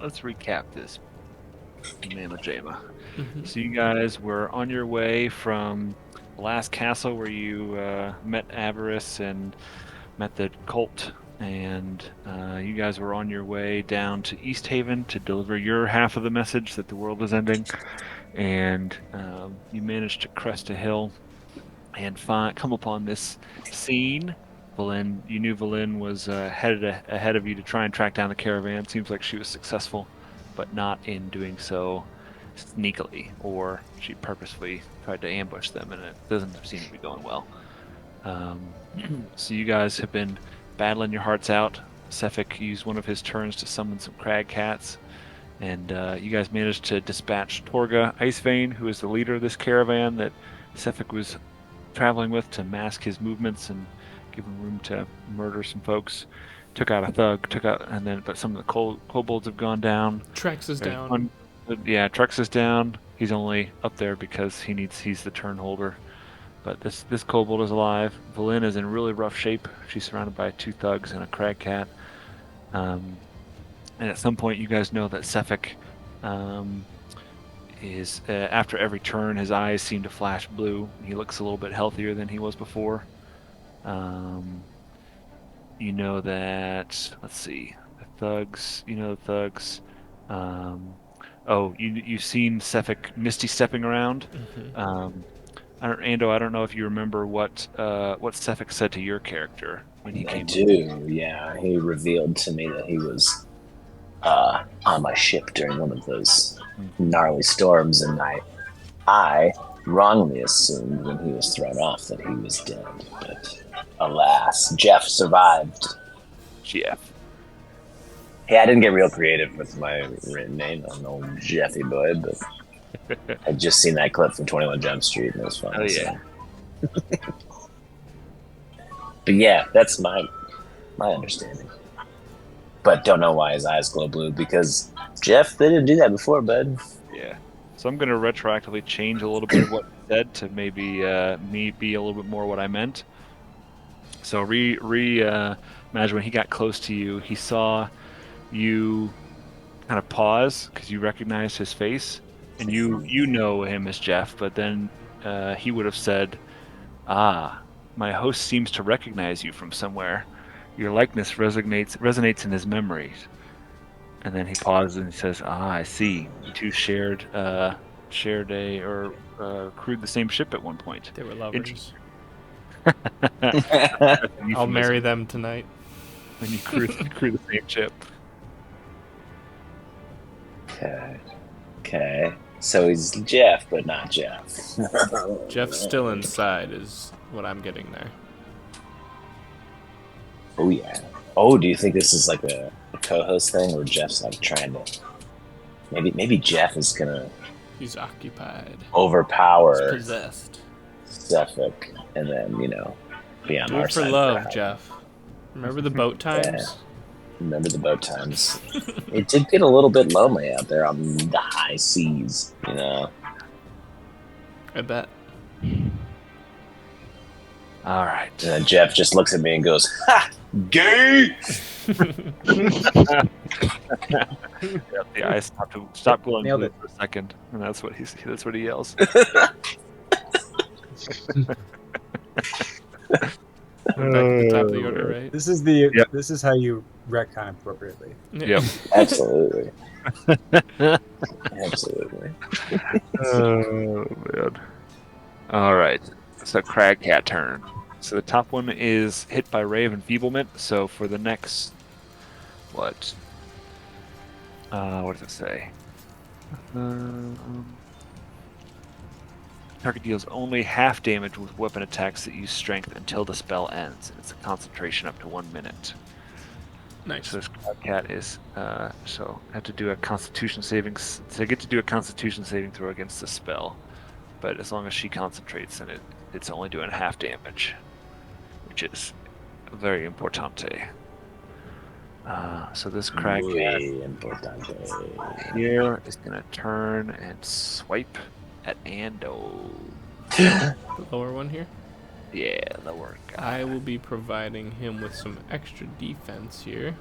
let's recap this, Mama Jama. Mm-hmm. So you guys were on your way from the last castle where you met Avarice and met the cult, and you guys were on your way down to East Haven to deliver your half of the message that the world is ending. And you managed to crest a hill and come upon this scene. You knew Valin was headed ahead of you to try and track down the caravan. Seems like she was successful, but not in doing so sneakily, or she purposefully tried to ambush them, and it doesn't seem to be going well. Um, so you guys have been battling your hearts out. Sefik used one of his turns to summon some crag cats, and you guys managed to dispatch Torga Icevein, who is the leader of this caravan that Sefik was traveling with, to mask his movements and give him room to murder some folks. Took out a thug, but some of the kobolds have gone down. Trex is There's down. one, yeah, Trux is down. He's only up there because he's the turn holder. But this kobold is alive. Valin is in really rough shape. She's surrounded by two thugs and a crag cat. Um, and at some point, you guys know that Sefik um, is after every turn, his eyes seem to flash blue. He looks a little bit healthier than he was before. Um, you know that. Let's see, the thugs. You know the thugs. Um, oh, you've seen Sefik misty stepping around. Mm-hmm. Um, Ando, I don't know if you remember what Sefik said to your character when he I came up. do, yeah. He revealed to me that he was on my ship during one of those gnarly storms, and I wrongly assumed when he was thrown off that he was dead. But alas, Jeff survived. GF. Hey, I didn't get real creative with my written name. I'm an old Jeffy boy, but I'd just seen that clip from 21 Jump Street, and it was fun. Oh yeah. But yeah, that's my understanding. But don't know why his eyes glow blue, because Jeff, they didn't do that before, bud. Yeah. So I'm going to retroactively change a little bit of what you said to maybe me be a little bit more what I meant. So imagine when he got close to you, he saw you kind of pause because you recognized his face, and you know him as Jeff, but then he would have said, "Ah, my host seems to recognize you from somewhere. Your likeness resonates in his memories." And then he pauses and he says, "Ah, I see. You two shared a or crewed the same ship at one point. They were lovers. That's a I'll marry euphemism. them tonight. When you crew the same ship." Okay. So he's Jeff, but not Jeff. Jeff's still inside, is what I'm getting there. Oh yeah. Oh, do you think this is like a co-host thing, where Jeff's like trying to? Maybe Jeff is gonna He's occupied. overpower He's possessed. Suffolk, and then be on Do our it for side. love, Jeff. Remember the boat times? Remember the boat times? It did get a little bit lonely out there on the high seas, I bet. All right. And then Jeff just looks at me and goes, "Ha, gay!" Yeah, the eyes stop glowing Nailed blue it. for a second, and that's what he yells. We're back at the top of the order, right? This is how you retcon appropriately. Yep. Absolutely. Absolutely. Oh man. All right. So Crag Cat turn. So the top one is hit by Ray of Enfeeblement. So for the next what? What does it say? Target deals only half damage with weapon attacks that use strength until the spell ends. It's a concentration up to 1 minute. Nice. So this Crag Cat is so I have to do a Constitution saving. So I get to do a Constitution saving throw against the spell, but as long as she concentrates, then it's only doing half damage, which is very importante. So this Crag Cat Muy importante. here is gonna turn and swipe at Ando. The lower one here. Yeah, the work guy. I will be providing him with some extra defense here.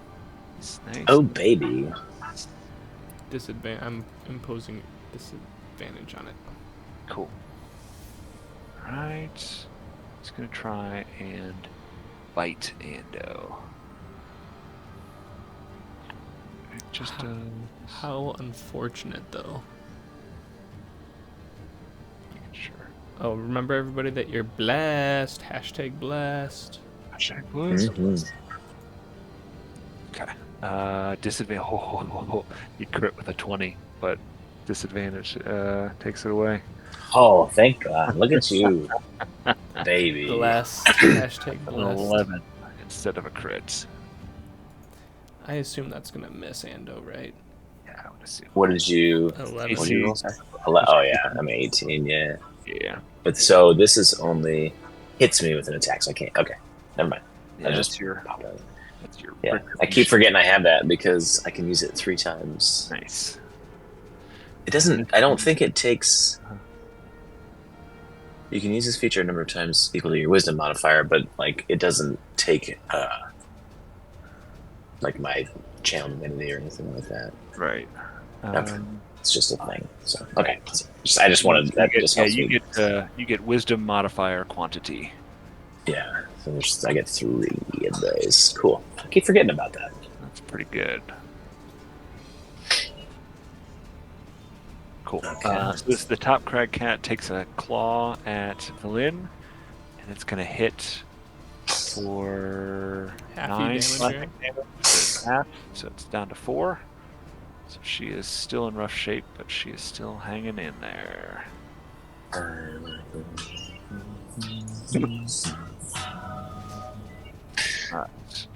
Nice. Oh, baby. disadvantage. I'm imposing disadvantage on it. Cool. Alright. He's gonna try and bite Ando. Just How unfortunate, though. sure. Oh, remember everybody that you're blessed. Hashtag blessed. Hashtag blessed. Mhm. Okay. Disadvantage. You crit with a 20, but disadvantage takes it away. Oh, thank God! Look at you, baby. Blessed. Hashtag An blessed. 11 instead of a crit. I assume that's gonna miss Ando, right? Yeah, I would assume. What did you? 11. What did you roll? Sorry? Oh yeah, I'm 18. Yeah, Yeah. but so this is only hits me with an attack, so I can't. Okay, never mind. Yeah, I that's just your. popped out. That's your. Yeah, I keep forgetting I have that because I can use it 3 times. Nice. It doesn't. I don't think it takes. You can use this feature a number of times equal to your wisdom modifier, but like it doesn't take like my channel divinity or anything like that. Right. Okay. It's just a thing. So okay, I just wanted that. Just helps me. You get wisdom modifier quantity. Yeah, so I get 3 of those. Cool. I keep forgetting about that. That's pretty good. Cool. Okay. So the top crag cat takes a claw at Valin, and it's gonna hit for Half 9 damage, slashing damage. So half, so it's down to 4. So she is still in rough shape, but she is still hanging in there. Alright.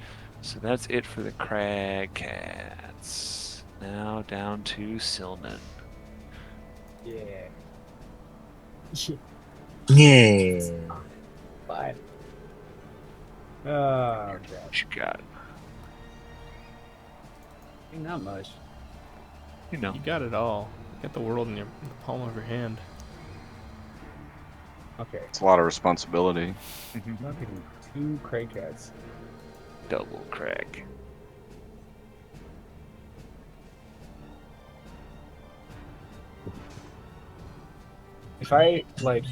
So that's it for the crag cats. Now down to Silnan. Yeah. Yeah. Fine. Oh, God. What you got? Not much. You know. You got it all. You got the world in the palm of your hand. Okay. It's a lot of responsibility. Fucking 2 Craig cats. Double crag. If I like,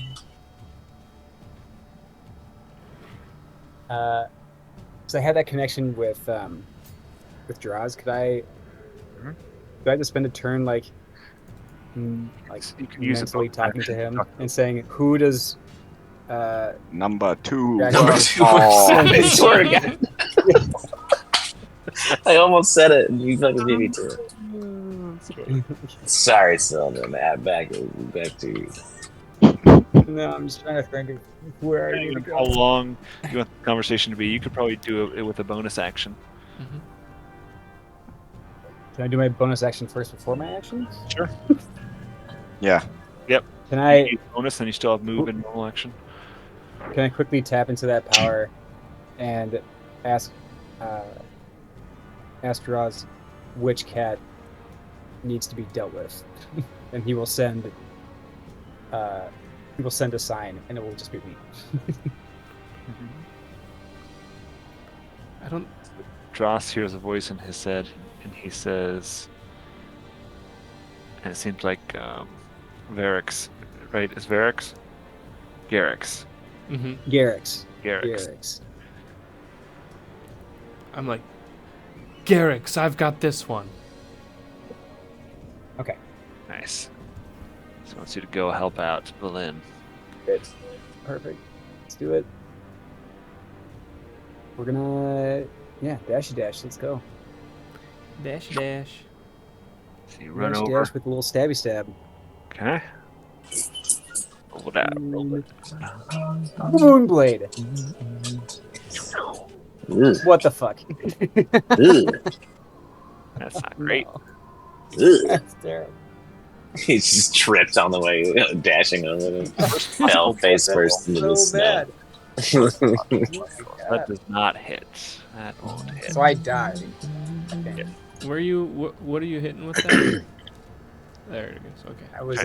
so I had that connection with Draws. Could I just spend a turn like You can use a mentally bonus talking to action. him and saying who does Number 2. Jack- Number Ross 2. I swear to God. I almost said it, and you fucking beat me to it. Sorry, Sylvan. Back to you. No, I'm just trying to think of where I need to How go. long you want the conversation to be? You could probably do it with a bonus action. Mm-hmm. Can I do my bonus action first before my action? Sure. Yeah. Can I You use bonus, and you still have move and normal action. can I quickly tap into that power and ask Draws which cat needs to be dealt with, and he will send a sign, and it will just be me. I don't. Dross hears a voice in his head, and he says, and it seems like Varix, right? Is Varix? Garrix. Mm-hmm. Garrix. Garrix. Garrix. I'm like, Garrix, I've got this one. Okay. Nice. So he wants you to go help out Valin. Good. Perfect. Let's do it. We're gonna dashy dash. Let's go. Dash, dash. So you run Dash over. dash with a little stabby stab. Okay. Roll it out. Roll it. Moonblade. Ugh. What the fuck? Ugh. That's not great. No. Ugh. That's terrible. He just tripped on the way, dashing over and fell face first into the So snow. bad. That does not hit. That won't hit. So I died. Yeah. Where are you? What are you hitting with that? There it is. Okay. I was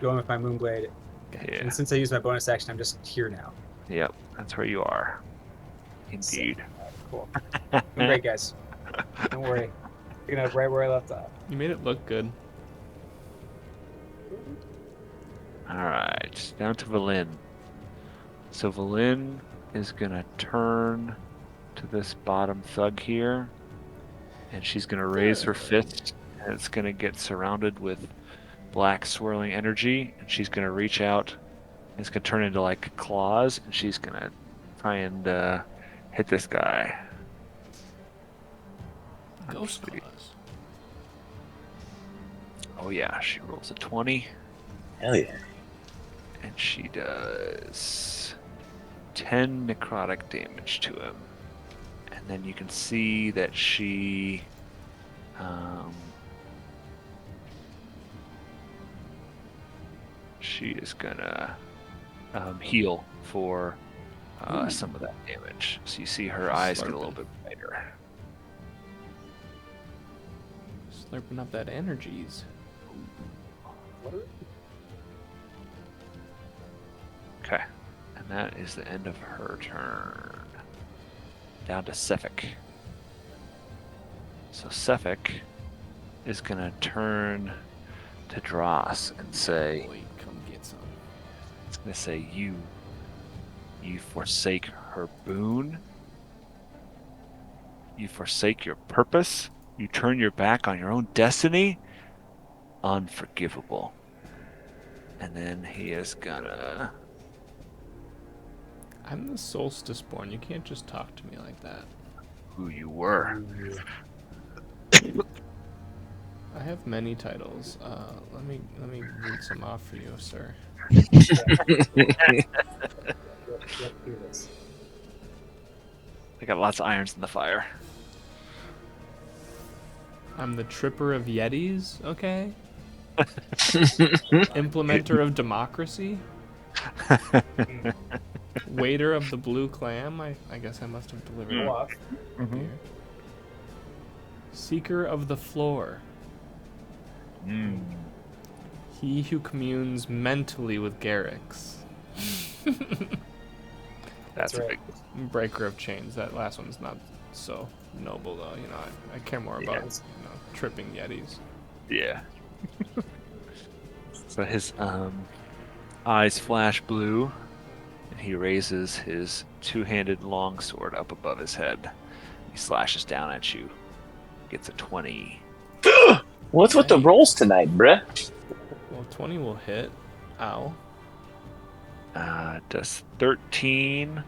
going with my Moonblade, Yeah. and since I used my bonus action, I'm just here now. Yep. That's where you are. Indeed. Cool. I'm great, guys. Don't worry. Picking up right where I left off. You made it look good. All right, down to Valin. So Valin is gonna turn to this bottom thug here, and she's gonna raise her fist, and it's gonna get surrounded with black swirling energy, and she's gonna reach out. And it's gonna turn into like claws, and she's gonna try and hit this guy. Ghost Let's see. claws. Oh yeah, she rolls a 20, Hell yeah. and she does 10 necrotic damage to him. And then you can see that she is gonna heal for some of that damage. So you see her eyes get a little bit brighter. Slurping up that energies. Okay, and that is the end of her turn. Down to Sefik. So Sefik is gonna turn to Dross and say, Boy, come get some. it's gonna say, you forsake her boon. You forsake your purpose. You turn your back on your own destiny. Unforgivable. And then he is gonna. I'm the solstice born. You can't just talk to me like that. Who you were. I have many titles. Let me read some off for you, sir. Let's do this. I got lots of irons in the fire. I'm the tripper of Yetis, okay? Implementer of democracy. Waiter of the blue clam. I guess I must have delivered. Go off. Here. Seeker of the floor. He who communes mentally with Garrix. That's a right. big. Breaker of chains. That last one's not so noble though. You know, I care more about tripping Yetis. Yeah. So his eyes flash blue, and he raises his two-handed longsword up above his head. He slashes down at you. Gets a 20. What's with the rolls tonight, bruh? Well, 20 will hit. Ow. Does 13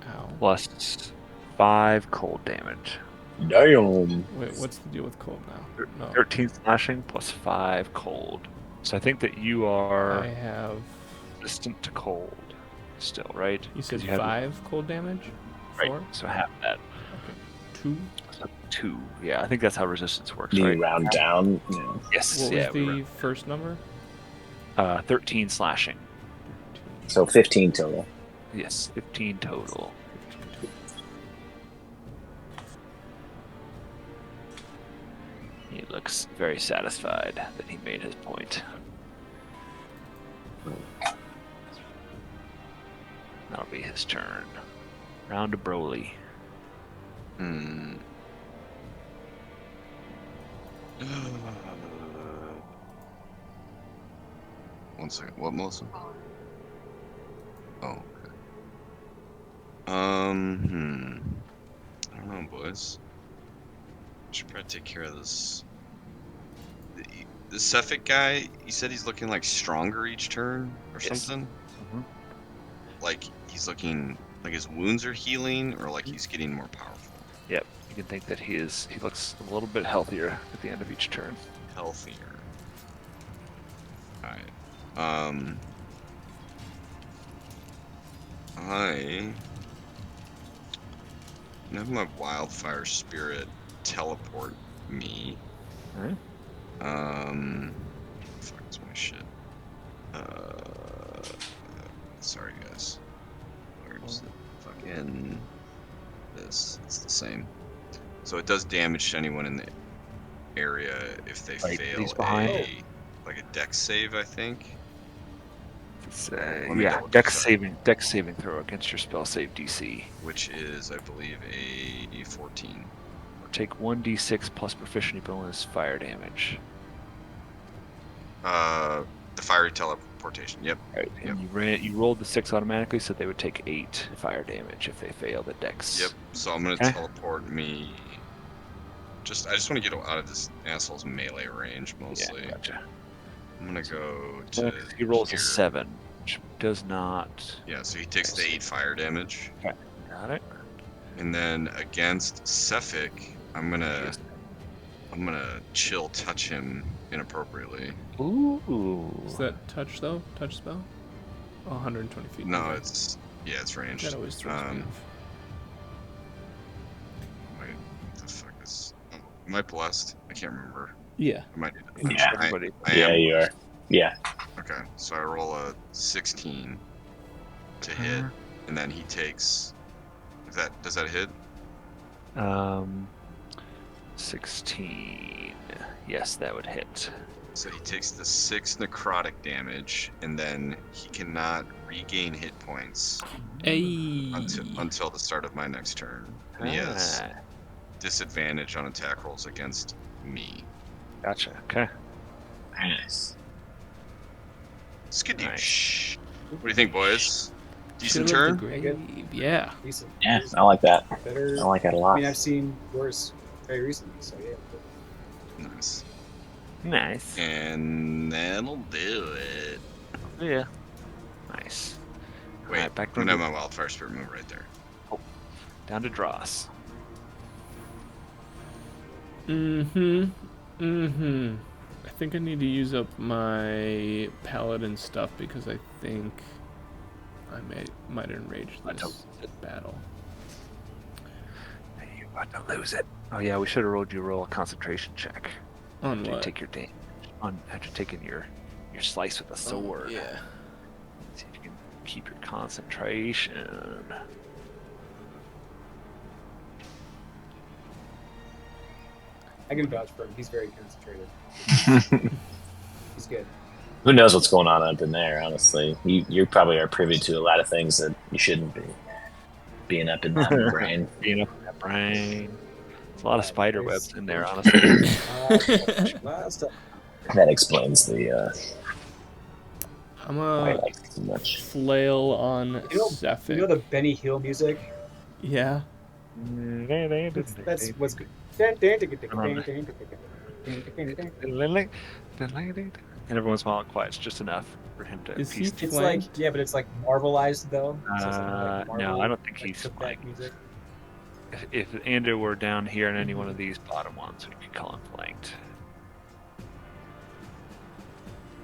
Ow. plus 5 cold damage. Damn. Wait, what's the deal with cold now? No. 13 slashing plus 5 cold. So I think that you are I have. resistant to cold still, right? You said 'Cause have 5 cold damage? Right. 4? So half that. Okay. 2? So 2. Yeah, I think that's how resistance works, Do right? you round down? Yeah. Yes. What yeah. was the first number? 13 slashing. So 15 total. Yes, 15 total. He looks very satisfied that he made his point. That'll be his turn. Round to Broly. One second. What, Melissa? Oh, okay. I don't know, boys. Should probably take care of this. The Cephalic guy, he said he's looking like stronger each turn or Yes. something. Mhm. Like he's looking like his wounds are healing, or like he's getting more powerful, Yep, you can think that he looks a little bit healthier at the end of each turn. healthier. All right. I have my wildfire spirit teleport me. Alright. Fuck, it's my shit. Sorry guys. Where's the fucking this? It's the same. So it does damage to anyone in the area if they Right, fail he's behind. a dex save, I think. It's, Let me yeah, double- dex sorry. saving throw against your spell save DC. Which is, I believe, a 14. take 1d6 plus proficiency bonus fire damage. The fiery teleportation. Yep. Right. And you rolled the 6 automatically, so they would take 8 fire damage if they fail the dex. Yep. So I'm gonna Okay. teleport me. I just want to get out of this asshole's melee range mostly. Yeah, gotcha. I'm gonna go to. He rolls here. a 7, which does not. Yeah, so he takes the 8 fire damage. Got it. And then against Cephik, I'm gonna chill touch him inappropriately. Ooh. Is that touch though? Touch spell? Oh, 120 feet. No, Okay. it's ranged. That always throws me off. Wait, what the fuck is? Oh, am I blessed? I can't remember. Yeah. I might. Yeah. Everybody. I Yeah, am. you are. Yeah. Okay, so I roll a 16 to hit, and then he takes. Does that hit? 16. Yes, that would hit. So he takes the 6 necrotic damage, and then he cannot regain hit points Hey. until the start of my next turn. And he has Ah, disadvantage on attack rolls against me. gotcha. Okay. Very nice. Skidoosh. Nice. What do you think, boys? Decent Chill of turn? the grave. Yeah. Decent. Yeah, I like that. Better. I like that a I lot. mean, I've seen worse very recently, so yeah. Nice. Nice. And that'll do it. Yeah. Nice. Wait, Alright, back I'm down gonna have to, my wildfire spirit move right there. down to Dross. I think I need to use up my paladin stuff because I think I might enrage this battle. You're about to lose it. Oh yeah, we should have rolled you roll a concentration check. On After you what? take your damage. After taking your slice with the sword. Yeah. See if you can keep your concentration. I can vouch for him. He's very concentrated. He's good. Who knows what's going on up in there, honestly. You probably are privy to a lot of things that you shouldn't be. Being up in that brain. Being up in that brain. There's a lot of spider webs in there, honestly. Last time. That explains the I'm why I a like it so much. flail on Cephik. You know the Benny Hill music? Yeah. That's what's good. And every once in a while it quiets just enough for him to Is he piece It's flanked? like, yeah, but it's like Marvelized though. So it's like No, Marvel, I don't think like, he's took that flanked. music. If Andrew were down here in any one of these bottom ones, we could call him flanked.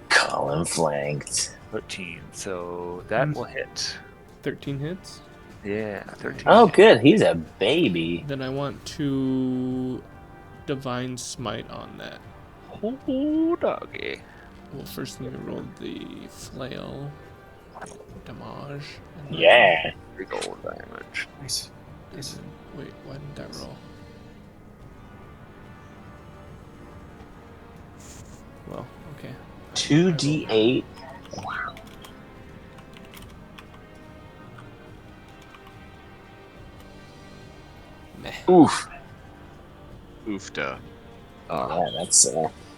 Call him flanked. 13, so that will hit. 13 hits. Yeah, 13. Oh, good. He's a baby. Then I want to divine smite on that. Oh, doggy. Well, first let me roll the flail damage. and then- Yeah. Big old damage. Nice. Nice. Wait, why didn't that roll? Well, okay. 2d8. Meh. Oof. Oofda. Oh, Yeah, that's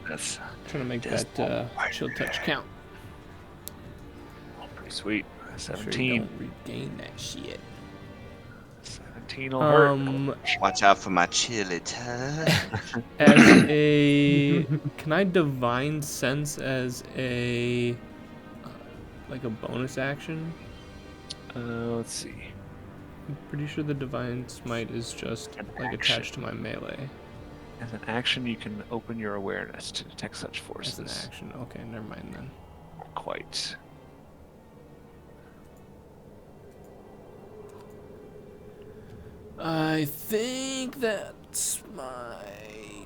that's Trying to make Just that chill touch count. pretty sweet. Sure you 17. don't regain that shit. 17 will hurt. Watch out for my chili touch. As a, can I divine sense as a, like a bonus action? Let's see. I'm pretty sure the divine smite is just An like action. attached to my melee. As an action, you can open your awareness to detect such As forces. an action. Okay, never mind then. Not quite. I think that's my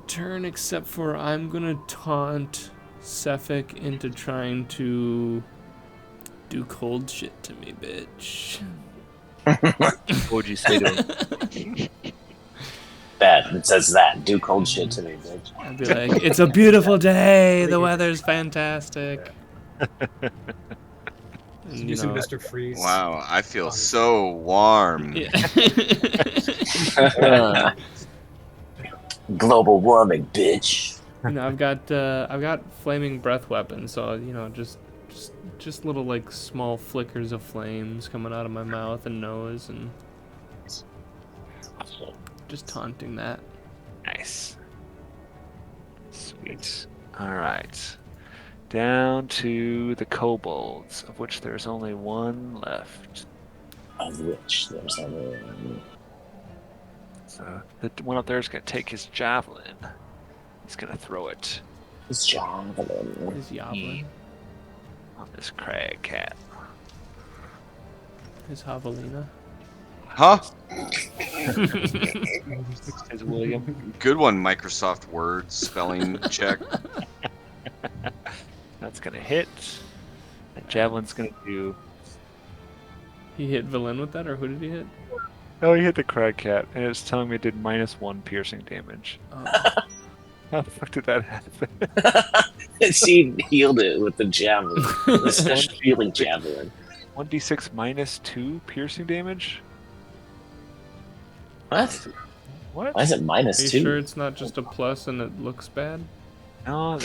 turn, except for I'm gonna taunt Cephik into trying to do cold shit to me, bitch. What would you say to him? that. It says that. Do cold shit to me, bitch. I'd be like, it's a beautiful day, the weather's fantastic. And, Do some Mr. Freeze. Wow, I feel so warm. Yeah. Global warming, bitch. You know, I've got flaming breath weapons, so you know, just little like small flickers of flames coming out of my mouth and nose, and just taunting that. Nice. Sweet. All right. Down to the kobolds, of which there's only one left. Of which there's only one. So the one up there is going to take his javelin. He's going to throw it His javelin. His Yablin, on this crag cat. his Javelina. Huh? His William. Good one, Microsoft Word spelling check. That's going to hit. That javelin's going to do... He hit Valen with that, or who did he hit? Oh, he hit the crag cat, and it's telling me it did -1 piercing damage. Oh, How the fuck did that happen? She healed it with the javelin. The special healing javelin. 1d6 -2 piercing damage? What? What? Why is it are you -2? sure it's not just a plus and it looks bad? No,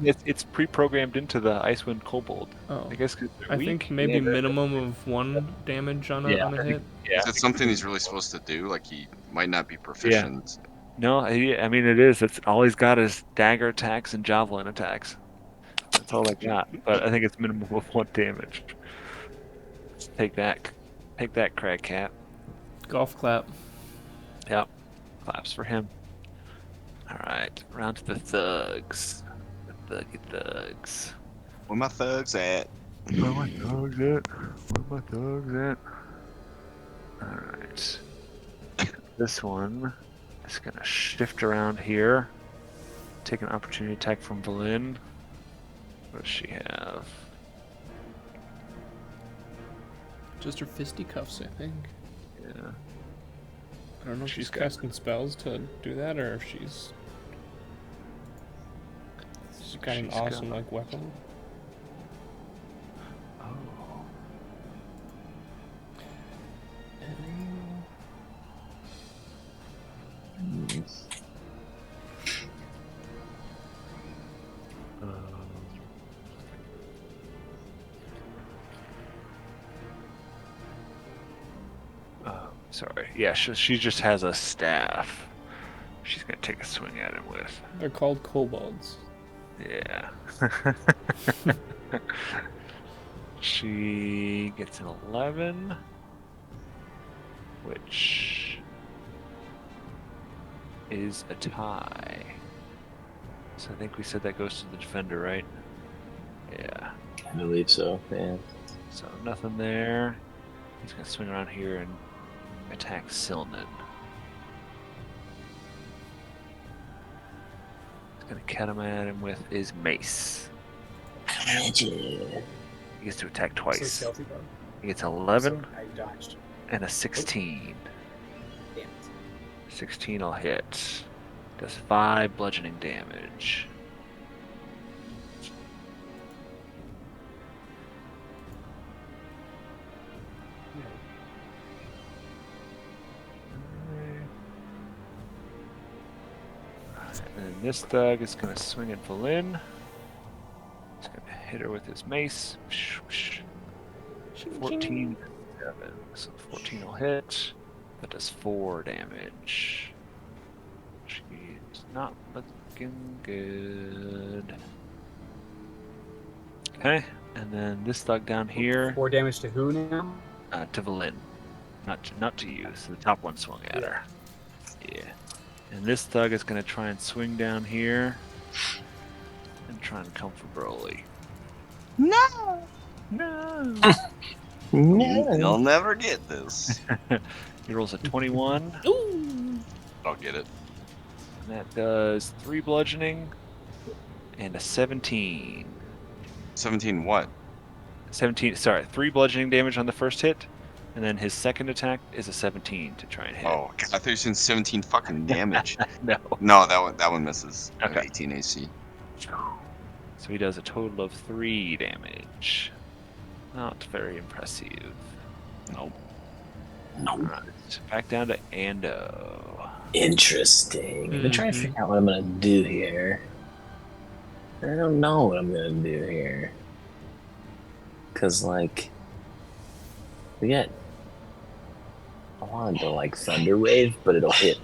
it's pre-programmed into the Icewind Kobold. Oh, I guess 'cause they're I weak. think maybe Yeah, minimum of 1 damage on a Yeah, on a hit. Yeah. Is that something he's really supposed to do? Like he might not be proficient. No, I mean it is. It's all he's got is dagger attacks and javelin attacks. That's all I got. But I think it's minimum of 1 damage. Let's take that, crag cat. Golf clap. Yep, claps for him. All right, round to the thugs. The thuggy thugs. Where my thugs at? Where my thugs at? Where my thugs at? All right. This one is gonna shift around here. Take an opportunity attack from Valen. What does she have? Just her fisticuffs, I think. Yeah. I don't know if she's She's got- casting spells to do that, or if she's got an She's awesome got- like weapon. Oh. Sorry. Yeah, she just has a staff. She's gonna take a swing at him with. They're called kobolds. Yeah. She gets an 11, which is a tie. So I think we said that goes to the defender, right? Yeah. I believe so, yeah. So nothing there. He's gonna swing around here and attack Silnan. He's gonna cut him at him with his mace. Magic. He gets to attack So twice. stealthy, bro. He gets 11 So I dodged. and a 16. Damn it. 16 will hit. Does 5 bludgeoning damage. And then this thug is going to swing at Valen. He's going to hit her with his mace. 14. 7. So 14 will hit. That does 4 damage. She's not looking good. Okay, and then this thug down here, 4 damage to who now? to Valen. Not to you, so the top one swung at her. Yeah. And this thug is going to try and swing down here and try and come for Broly. No! No! You'll never get this. He rolls a 21, I'll get it. and that does 3 bludgeoning and a 17. 17 what? 3 bludgeoning damage on the first hit, and then his second attack is a 17 to try and hit. Oh, God, I thought you were saying 17 fucking damage. No. No, that one misses. I have Okay. 18 AC. So he does a total of 3 damage. Not very impressive. Nope. No. Alright, back down to Ando. Interesting. I've been trying to figure out what I'm gonna do here. I don't know what I'm gonna do here. Cause like we got I wanted to like Thunder Wave, but it'll hit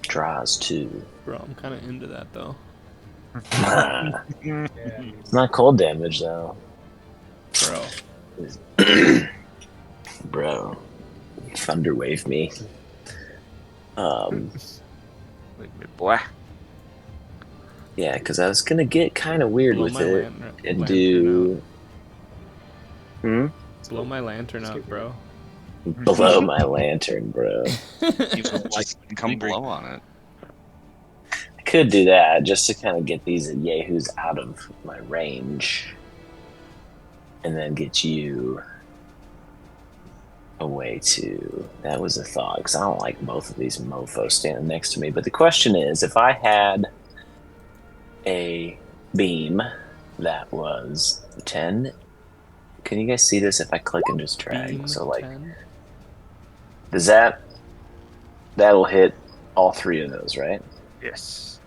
draws too. Bro, I'm kind of into that though. Yeah. It's not cold damage though. Bro. Bro. Thunder Wave me. Boy. Yeah, because I was gonna get kind of weird Blow with my it and do. Blow my lantern out, bro. Blow my lantern, bro. You don't like Come blow on it. I could do that just to kind of get these yahoos out of my range, and then get you away too. That was a thought because I don't like both of these mofo's standing next to me. But the question is, if I had a beam that was 10, can you guys see this if I click and just drag? Beam So like, 10? does that'll hit all three of those, right? Yes.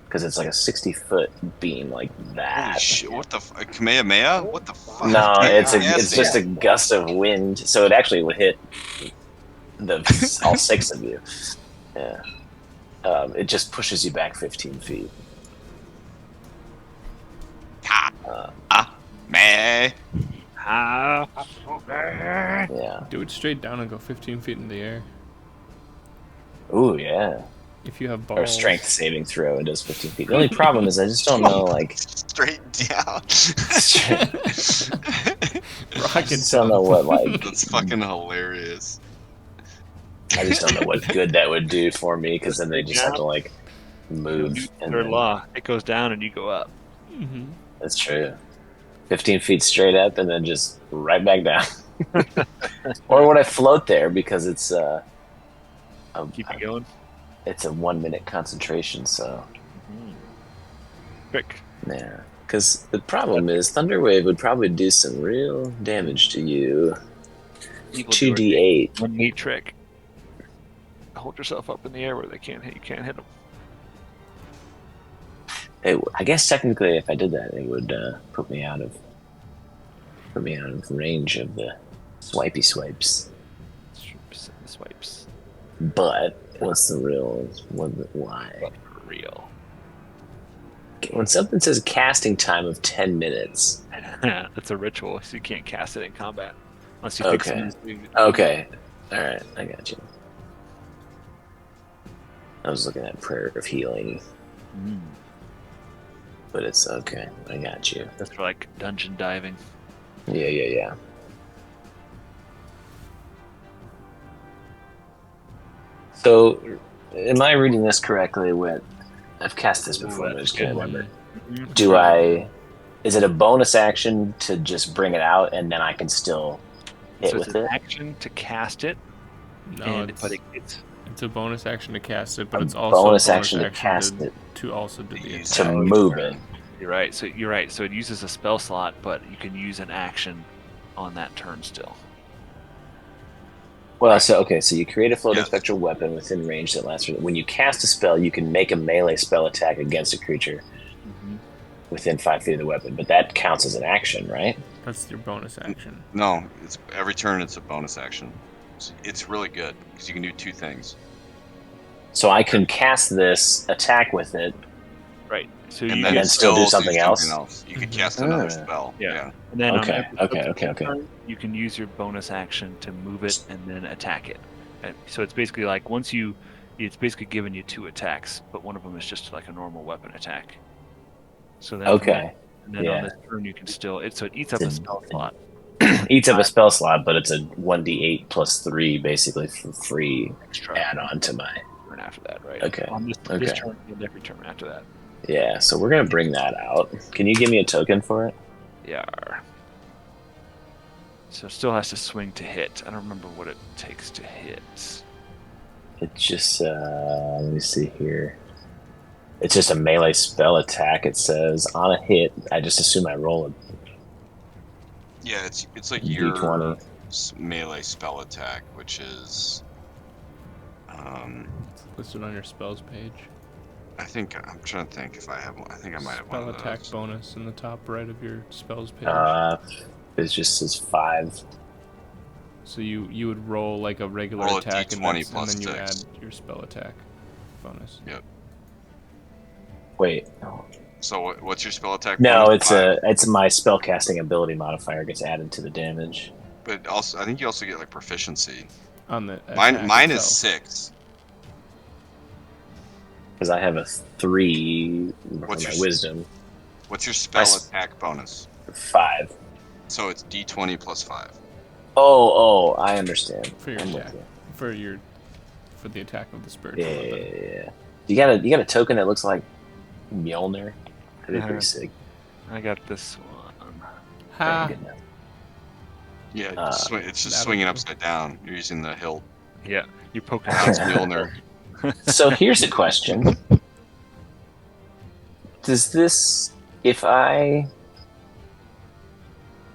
Because it's like a 60-foot beam like that. Holy shit, what the Kamehameha? What the fuck? No, it's Nasty. just a gust of wind, so it actually would hit all 6 of you. Yeah. It just pushes you back 15 feet. Meh. Yeah. Do it straight down and go 15 feet in the air. Ooh, yeah. If you have balls. Or strength saving throw, it does 15 feet. The only problem is I just don't know, like, Straight down. Rocket just don't know what, like, That's fucking hilarious. I just don't know what good that would do for me, because then they just have to, like, move. And Third then, law. It goes down and you go up. Mm-hmm. that's true. 15 feet straight up and then just right back down. Or would I float there because it's Keep it going. it's a 1-minute concentration, so Quick. yeah. Because the problem is Thunderwave would probably do some real damage to you. People do 2d8. one neat trick. Hold yourself up in the air where they can't hit. You can't hit them. I guess technically, if I did that, it would put me out of range of the swipey swipes. Swipes. But what's the real? Why? For real. When something says casting time of 10 minutes. That's a ritual, so you can't cast it in combat unless you pick Okay. something. Okay. All right. I got you. I was looking at Prayer of Healing, but it's okay. I got you. That's for like dungeon diving. Yeah. So, am I reading this correctly? I've cast this before, but I just can't remember. Is it a bonus action to just bring it out and then I can still hit So with it's an it? action to cast it, No, but it's it's a bonus action to cast it, but A it's also bonus a bonus action to cast it. to also do the Use attack. To move it. You're right. So you're right. So it uses a spell slot, but you can use an action on that turn still. Well, so you create a floating Yeah. spectral weapon within range that lasts. When you cast a spell, you can make a melee spell attack against a creature within 5 feet of the weapon, but that counts as an action, right? That's your bonus action. No, it's every turn. It's a bonus action. It's really good because you can do 2 things. So I can cast this attack with it. Right. So And you then then still do something else? You could cast another Ah. spell. Yeah. And then on Okay, every okay. subsequent turn, you can use your bonus action to move it and then attack it. And so it's basically like it's basically giving you 2 attacks, but one of them is just like a normal weapon attack. So then Okay. and then yeah. on this turn you can still it eats up a spell slot. Eats up a spell slot, but it's a 1d8 plus 3 basically for free Extra add on to my. turn after that, right? Okay, On this okay. turn and every turn after that. Yeah, so we're going to bring that out. Can you give me a token for it? Yeah. So it still has to swing to hit. I don't remember what it takes to hit. It's just, let me see here. It's just a melee spell attack. It says on a hit, I just assume I roll a Yeah, it's like your d20. melee spell attack, which is It's listed on your spells page. I think I'm trying to think if I have one. I think I might have one Spell of attack those. bonus in the top right of your spells page. It just says 5. So you would roll like a regular Roll a attack and, D20 and plus then you 6. add your spell attack bonus. Yep. Wait. So what's your spell attack? No, bonus? it's my spellcasting ability modifier gets added to the damage. But also, I think you also get like proficiency. On the Mine is itself. 6. Because I have a 3 What's on my your wisdom. What's your spell My attack bonus? 5. So it's D20 plus 5. Oh, I understand. For your I'm with attack. you. For the attack of the spiritual Yeah, weapon. yeah. You got a token that looks like Mjolnir? That'd be Uh-huh. pretty sick. I got this one. Ha! Good enough. Yeah, it's just that'll swinging do. upside down. You're using the hilt. Yeah, you poke it. That's Mjolnir. So here's a question. Does this, if I,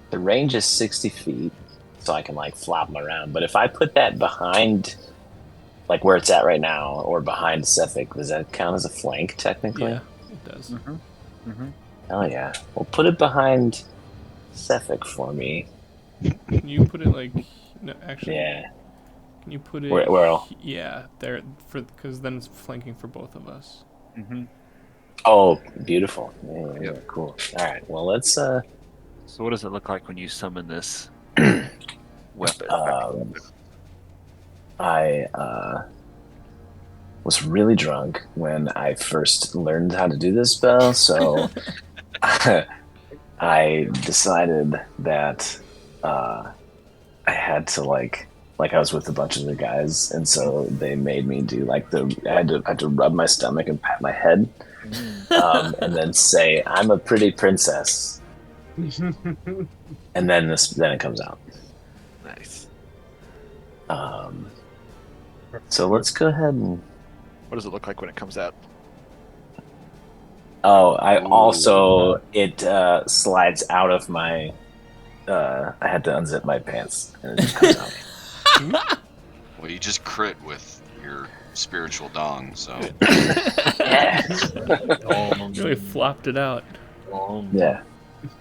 the range is 60 feet, so I can like flop them around, but if I put that behind, like where it's at right now, or behind Sefik, does that count as a flank technically? Yeah, it does. Hell yeah. Well, put it behind Sefik for me. Can you put it like... No, actually... Yeah. Can you put it... Where? Yeah, there, because then it's flanking for both of us. Oh, beautiful. Yeah, Yep. cool. All right. Well, let's, So what does it look like when you summon this weapon? I was really drunk when I first learned how to do this spell, so I decided that I had to like I was with a bunch of the guys, and so they made me do like I had to rub my stomach and pat my head, and then say I'm a pretty princess, and then it comes out. Nice. So let's go ahead and. What does it look like when it comes out? Oh, I also it slides out of my. I had to unzip my pants, and it just comes out. Well, you just crit with your spiritual dong, so Yeah, Really flopped it out. yeah,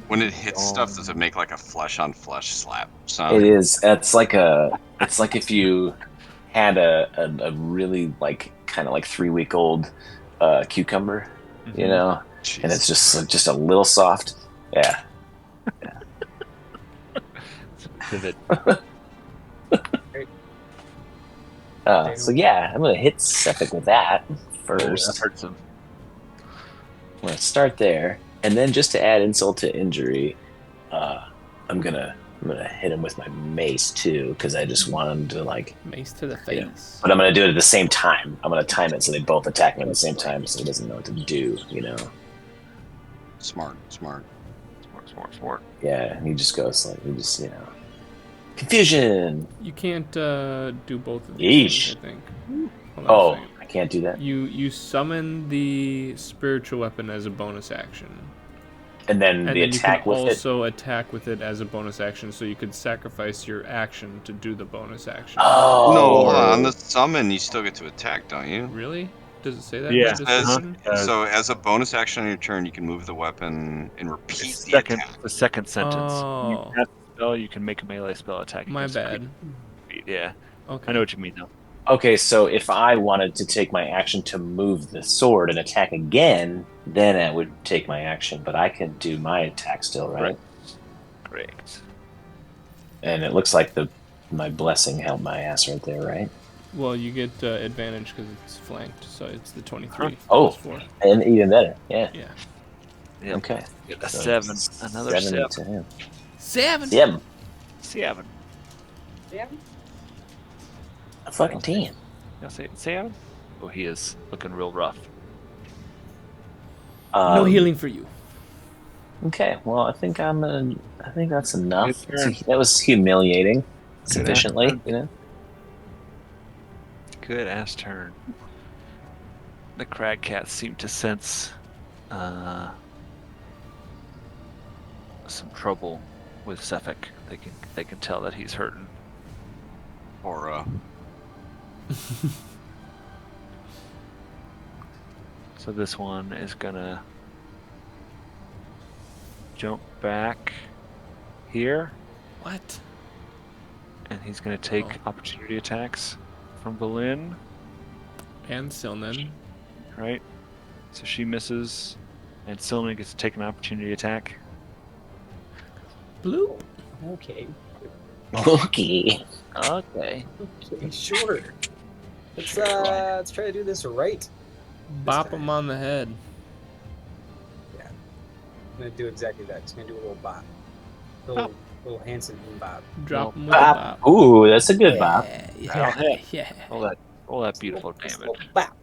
when it hits stuff, does it make like a flesh on flesh slap sound? it is. It's like if you had a really like kind of like 3-week-old cucumber, you know, Jeez. and it's just a little soft. Yeah. Vivid. So yeah, I'm gonna hit Sefik with that first. That hurts him. I'm gonna start there, and then just to add insult to injury, I'm gonna hit him with my mace too, because I just want him to like. Mace to the face. Yeah. But I'm gonna do it at the same time. I'm gonna time it so they both attack me at the same time, so he doesn't know what to do. You know. Smart. Smart. Yeah, and he just goes like confusion. You can't do both of these Yeesh. things, I think. Hold on a Oh, second. I can't do that. You summon the spiritual weapon as a bonus action. And then And the then attack you can with it. also attack with it as a bonus action, so you could sacrifice your action to do the bonus action. Oh No, on the summon, you still get to attack, don't you? Really? Does it say that? Yeah. In the description? So as a bonus action on your turn, you can move the weapon and repeat It's the attack. the second sentence. Oh. You cast a spell, you can make a melee spell attack. My against a bad. creature. Yeah, Okay. I know what you mean though. Okay, so if I wanted to take my action to move the sword and attack again, then it would take my action, but I can do my attack still, right? Correct. And it looks like my blessing helped my ass right there, right? Well, you get advantage because it's flanked, so it's the 23 Oh. plus 4. And even better, yeah. Yeah. Yep. Okay. Get a So 7. Another 7. to him. 7. 7. 7. A fucking 10. Y'all say 7? Oh, he is looking real rough. No healing for you. Okay, well, I think that's enough. Good turn. That was humiliating Good sufficiently, turn. you know? Good ass turn. The crag cats seem to sense some trouble with Suffolk. They can tell that he's hurting. Or So this one is gonna jump back here, What? and he's gonna take opportunity attacks from Belin, And Silnan. right? So she misses, and Silnan gets to take an opportunity attack. Bloop. Okay. Okay. Okay. Okay, sure. Let's try to do this right. Bop time. him on the head. I'm gonna do exactly that. Just gonna do a little bop. Little Hanson bop. Drop him with a Bop. bop. Ooh, that's a good bop. Yeah, hit. yeah. All that beautiful Just a damage. little bop.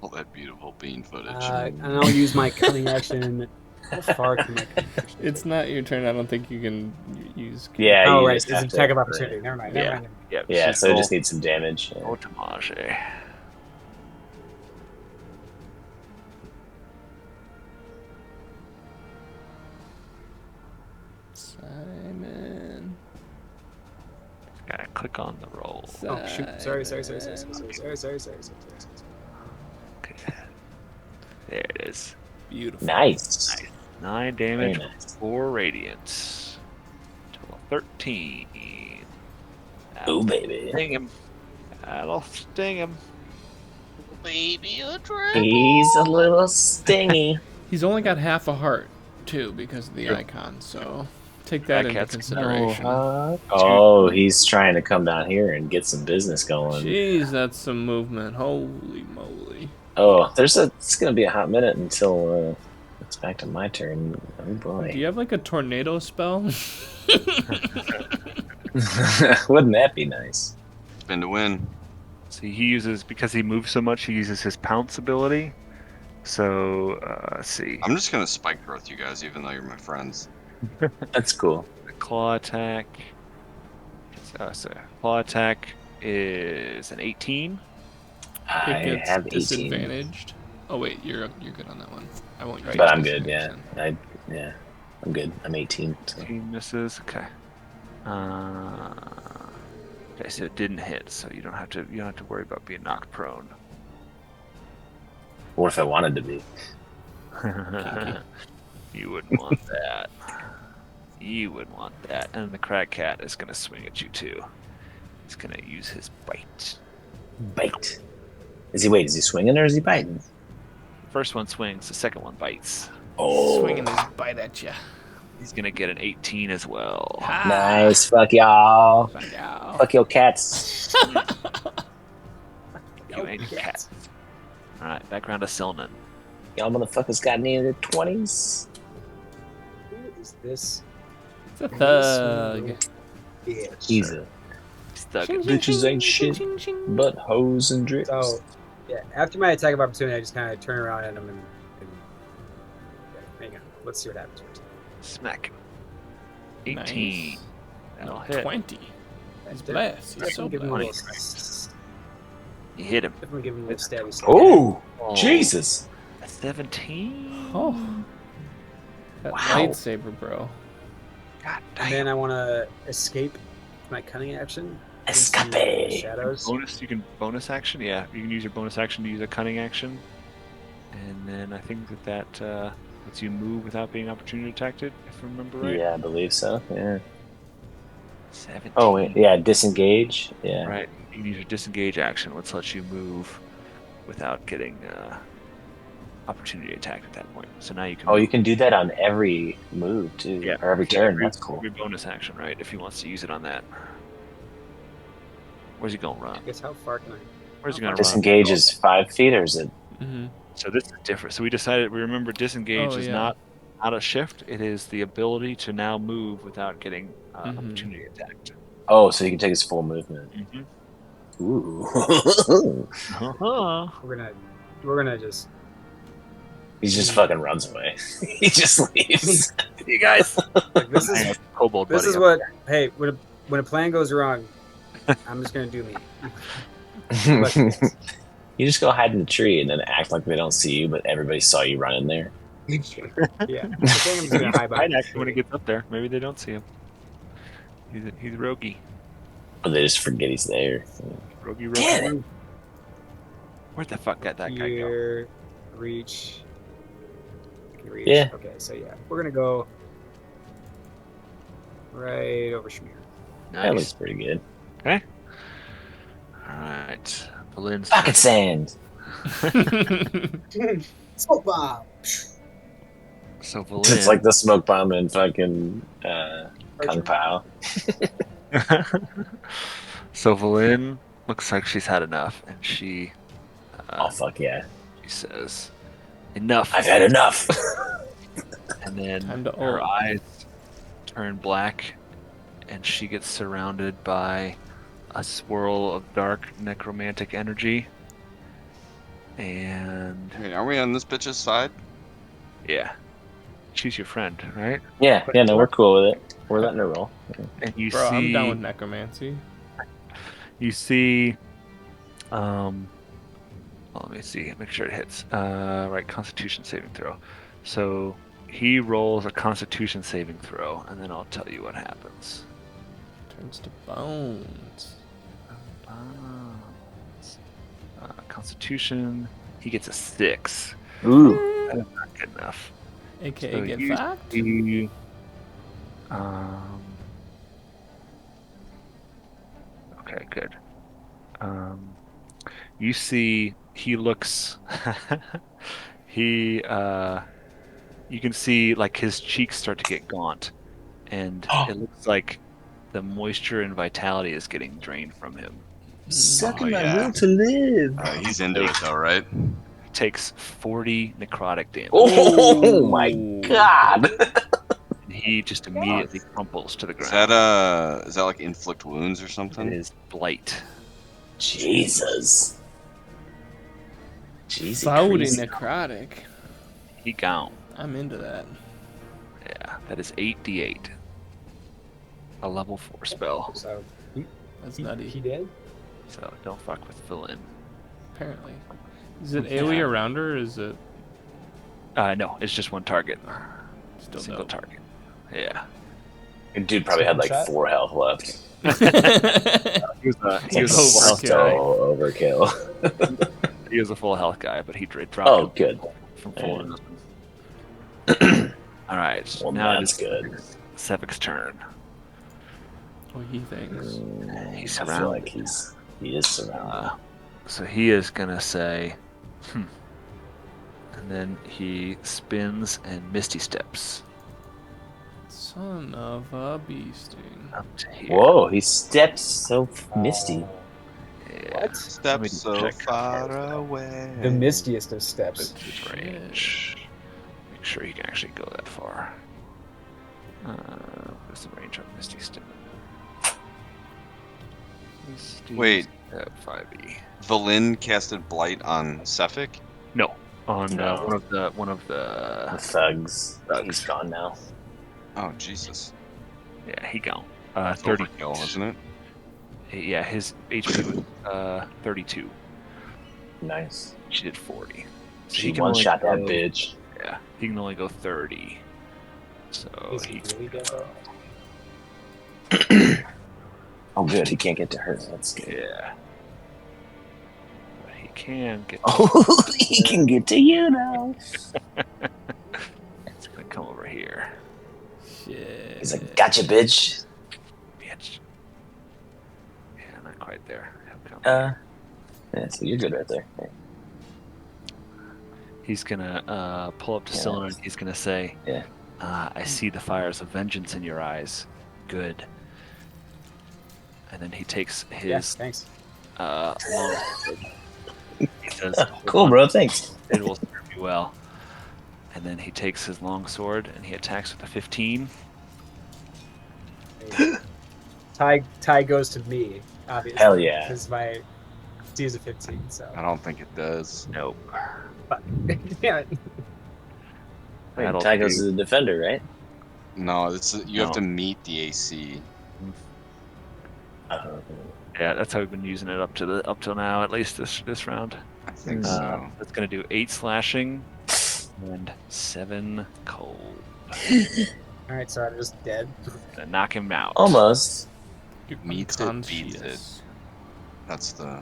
all that beautiful bean footage. And I'll use my cunning action. How far can my cunning action? It's not your turn. I don't think you can use. Yeah. Oh, you right. just It's an have to- attack of opportunity. Never mind. Never Yeah. mind. Yeah, so it roll just needs some damage. Yeah. Automage. Simon. Gotta click on the roll. Oh shoot! Sorry. Okay. There it is. Beautiful. Nice. 9 damage, Very nice. 4 radiance. Total 13. Ooh, baby. Sting him. That'll sting him. Baby, a He's a little stingy. He's only got half a heart, too, because of the icon. So take that That into cat's consideration. Oh, he's trying to come down here and get some business going. Jeez, that's some movement. Holy moly. Oh, it's gonna be a hot minute until it's back to my turn. Oh Do boy. you have like a tornado spell? Wouldn't that be nice? Spin to win. See, he uses, because he moves so much, he uses his pounce ability. So, let's see. I'm just gonna spike growth you guys, even though you're my friends. That's cool. The claw attack. So claw attack is an 18. I It gets have 18, disadvantaged. Oh wait, you're good on that one. I won't. use but I'm good. Yeah, disadvantage I'm good. I'm 18. So. 18 misses. Okay. Okay, so it didn't hit, so you don't have to worry about being knocked prone. What if I wanted to be? You wouldn't want that. You would want that. And the crag cat is going to swing at you too. He's going to use his bite. Bite. Is he swinging or is he biting? First one swings, the second one bites. Oh, Swinging his bite at you. He's going to get an 18 as well. nice. Fuck y'all. Find out. Fuck your cats. You ain't a cat. Alright, back around to Silnan. Y'all motherfuckers got any of the 20s? Who is this? It's a thug. Yeah. He's a Stuck. bitches ain't shit but hoes and drips. So, yeah. After my attack of opportunity, I just kind of turn around at him and hang on. Let's see what happens first. Smack. 18. Nice. That'll hit. 20. He's blessed. He's so Give him a blessed. little. You hit him. Definitely give him a little stabby. stab. Oh, Oh, Jesus. 17? Oh. That Wow. lightsaber, bro. God And damn. then I want to escape with my cunning action. into Escape. the Shadows. You can bonus action? Yeah, you can use your bonus action to use a cunning action. And then I think that lets you move without being opportunity attacked, if I remember right. Yeah, I believe so. Yeah. 17. Oh, wait. Yeah, disengage. Yeah. Right. You can use your disengage action, which lets you move without getting opportunity attacked at that point. So now you can. Oh, you move. can do that on every move, too. Yeah. Or every Yeah, turn. That's cool. Every bonus action, right? If he wants to use it on that. Where's he going to run? I guess how far can I? Where's he going to run? Disengage is 5 feet, or is it? Mm-hmm. So this is different. So we remember disengage Oh, is yeah. not a shift. It is the ability to now move without getting Mhm. opportunity attacked. Oh, so you can take his full movement. Mm-hmm. Ooh. We're gonna just. He just fucking runs away. He just leaves. You guys. Like, this is Kobold this buddy. is what. Hey, when a plan goes wrong, I'm just gonna do me. But You just go hide in the tree and then act like they don't see you, but everybody saw you run in there. Yeah. I think I'm just gonna hide Might behind actually when he tree. gets up there. Maybe they don't see him. He's roguey. Or they just forget he's there. Roguey, Damn roguey, it. rogue. Where the fuck did that guy go? Here, reach. I can reach. Yeah. Okay, so yeah, we're gonna go right over Shamir. That looks Nice. pretty good. Okay. All right. Valin's Pocket sand. Smoke bomb. So It's like Valin. the smoke bomb in fucking Kung Pao. So Valin looks like she's had enough, and she Oh fuck yeah! says, "Enough." I've had enough. And then Time to her ult. eyes turn black, and she gets surrounded by a swirl of dark necromantic energy. And Wait, are we on this bitch's side? yeah, she's your friend, right? Yeah, no, we're cool with it. We're letting her roll. And you Bro, I'm down with see, necromancy. you see, well, let me see, make sure it hits. Right, Constitution saving throw. So he rolls a Constitution saving throw, and then I'll tell you what happens. Turns to bones. Constitution, he gets a 6. Ooh, That is not good enough. AKA So get you fucked. see, okay, good. You see, he looks. he, you can see like his cheeks start to get gaunt, and it looks like the moisture and vitality is getting drained from him. sucking Oh, my yeah. will to live. He's into it though, right? He takes 40 necrotic damage, Oh my god! and he just immediately crumples to the Is ground. that like inflict wounds or It something? is blight. Jesus. Jesus. Fouty necrotic. He gone. I'm into that. Yeah, that is 8d8. A level 4 spell. So That's he nutty. did. So don't fuck with Villain. Apparently. Is it AoE around her or is it No, it's just one target. still Single dope? target. Yeah. Dude probably had like Shot? 4 health left. He was a, He was a full health guy. so overkill. He was a full health guy, but he dropped Oh, him good. from full. Yeah. All right. Well, now that's good. Sevik's turn. What he thinks. He's I feel surrounded. like he is surrounded. So he is gonna say, and then he spins and misty steps Son of a beasting. up to here. Whoa, he stepped so misty. Yeah. What? Let me Step so check how far far away. The mistiest of steps. it's his range. Make sure he can actually go that far. What's the range on Misty Step? Misty Wait. Step 5e. Valin casted blight on Sefik. No, on No. one of The the thugs. He's gone now. Oh Jesus! yeah, he gone. That's 30 overkill, isn't it? Yeah, his HP was 32. Nice. She did 40. So She he can one only shot that go- bitch. Yeah, he can only go 30. So Is he he really dead though? Oh, good. He can't get to her. That's good. yeah. But he can get. Oh, he can get to you now. He's gonna come over here. Shit. He's like, gotcha, bitch. Bitch. Yeah, not quite there. He'll come. Yeah, so you're good right there. Yeah. He's gonna pull up to Yeah. Cylinder and he's gonna say, Yeah. I see the fires of vengeance in your eyes. Good. And then he takes Yeah, his thanks. long sword. He says, "Hold Cool, on, bro. Thanks. it will serve you well." And then he takes his long sword and he attacks with a 15. Tie goes to me, obviously. Hell yeah. Because my D is a 15, so. I don't think it does. Nope. Fuck. Damn it. Wait, That'll Tygo's do. is a defender, right? No, you have No. to meet the AC. Yeah, that's how we've been using it up till now, at least this round. I think Uh, so. It's gonna do 8 slashing And 7 cold. All right, so I'm just dead. Gonna knock him out. Almost. You're Meets it, beats it. unconscious. That's the.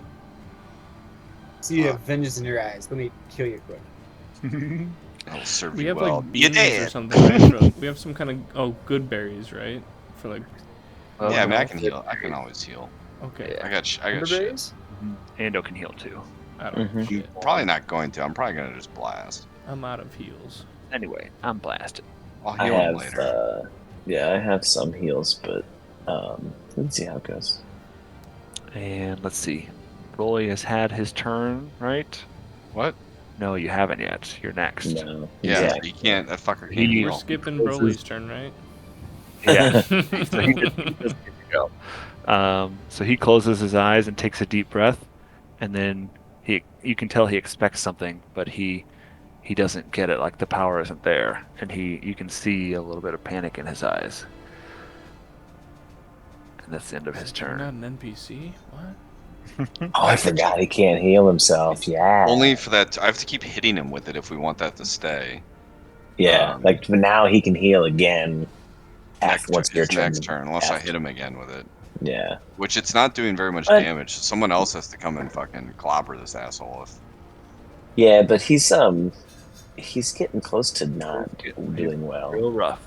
See you have vengeance in your eyes. Let me kill you quick. I will serve We you have well. like You beans or dead. something, right? We have some kind of good berries, right? For like. Oh, Yeah, I mean, I no. can heal. I can always heal. Okay. I got shit. Underberries? Ando can heal too. I don't Mhm. shit. Probably not going to. I'm probably gonna just blast. I'm out of heals. Anyway, I'm blasted. I'll I heal him have, later. yeah, I have some heals, but let's see how it goes. And let's see. Rolly has had his turn, right? What? No, you haven't yet. You're next. No, Yeah, exactly. he can't. That fucker can't He- We're heal. skipping Closes- Broly's turn, right? Yeah. So he doesn't get to go. So he closes his eyes and takes a deep breath, and then you can tell he expects something, but he doesn't get it. Like the power isn't there, and you can see a little bit of panic in his eyes. And that's the end of his You're not turn. an NPC? What? Oh, I forgot he can't heal himself. Yeah. Only for that. I have to keep hitting him with it if we want that to stay. Yeah, like but now he can heal again. Next, Once your his turn. next turn, unless I after. hit him again with it. Yeah. Which it's not doing very much But- damage. Someone else has to come and fucking clobber this asshole. Yeah, but he's getting close to not doing well. Real rough.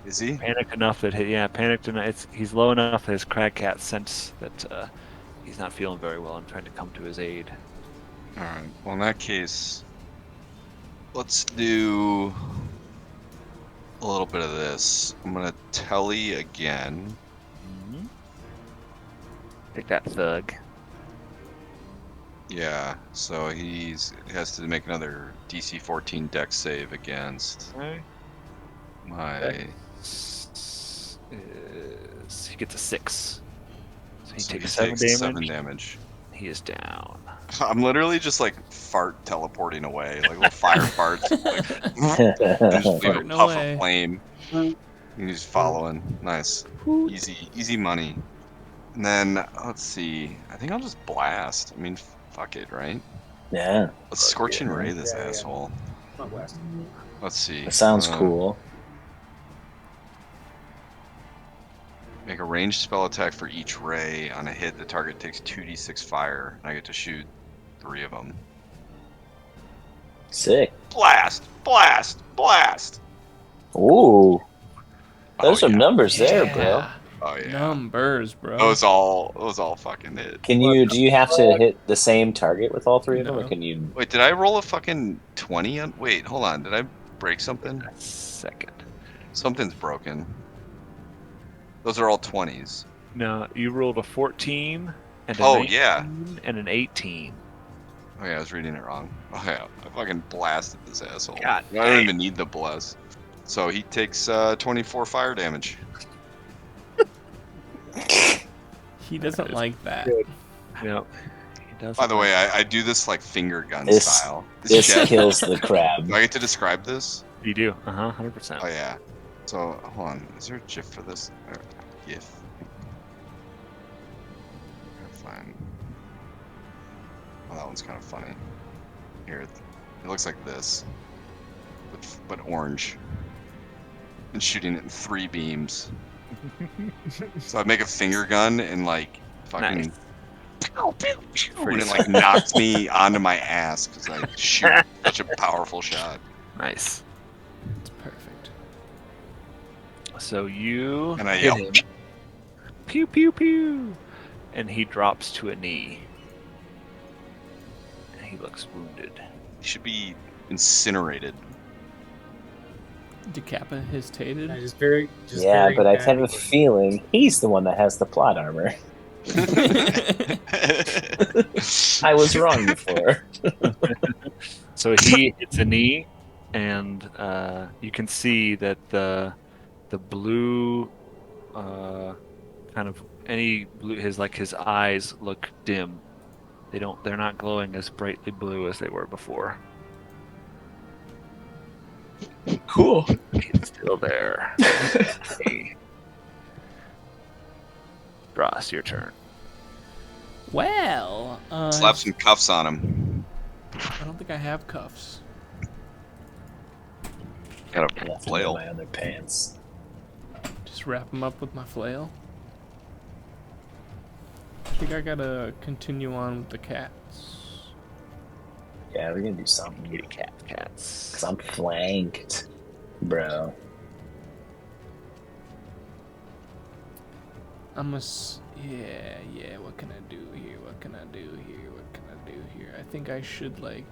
Is he? Panicked enough that panicked enough. He's low enough that his crag cat sense that he's not feeling very well and trying to come to his aid. All right. Well, in that case, let's do a little bit of this. I'm gonna telly again. Take that thug. Yeah. So he has to make another DC 14 Dex save against Okay. my. He gets a 6. So he So takes he 7 takes damage. 7 damage. He is down. I'm literally just like fart teleporting away, like little fire farts. Like, and just leave a Farting puff away. of flame. And he's following. Nice. Easy money. And then, let's see. I think I'll just blast. I mean, fuck it, right? Yeah, Let's Scorching Ray this Yeah, yeah. asshole. Come on, West. Let's see. that sounds Uh, cool. Make a ranged spell attack for each ray. On a hit, the target takes 2d6 fire. And I get to shoot 3 of them. Sick. Blast! Blast! Blast! Ooh, those Oh, are yeah. numbers there, bro. Yeah. Oh yeah. Numbers, bro. Those all fucking hit. Do you have to hit the same target with all 3 of them, or No. can you? Wait, did I roll a fucking 20 on? Wait, hold on. Did I break something? Second. Something's broken. Those are all 20s. No, you rolled a 14 and a Oh, 19 yeah. and an 18. Oh yeah, I was reading it wrong. Oh yeah, I fucking blasted this asshole. God I don't even need the bless. So he takes 24 fire damage. He doesn't like that. Yep. He does. By the way, I do this like finger gun This- style. This Jet. kills the crab. Do I get to describe this? You do. 100%. Oh yeah. So hold on, is there a GIF for this? Or GIF. Fine. Oh, that one's kind of funny. Here, it looks like this, but orange. And shooting it in 3 beams. So I make a finger gun and like fucking. Nice. Pew, pew, pew, and Pretty it like knocks me onto my ass because I shoot such a powerful shot. Nice. It's perfect. So you And I hit yell. him. Pew pew pew, and he drops to a knee. And he looks wounded. He should be incinerated. Decapitated. I just very. Just Yeah, very but I bad have a with- feeling he's the one that has the plot armor. I was wrong before. So he hits a knee, and you can see that the blue, kind of any blue, his eyes look dim. They're not glowing as brightly blue as they were before. Cool. He's still there. Hey. Dross, your turn. Well, Slap some cuffs on him. I don't think I have cuffs. Got a Left them in flail. my other pants. Just wrap him up with my flail. I think I gotta continue on with the cats. Yeah, we're gonna do something. Kitty cats. Cause I'm flanked, bro. Yeah, what can I do here? What can I do here? What can I do here? I think I should, like...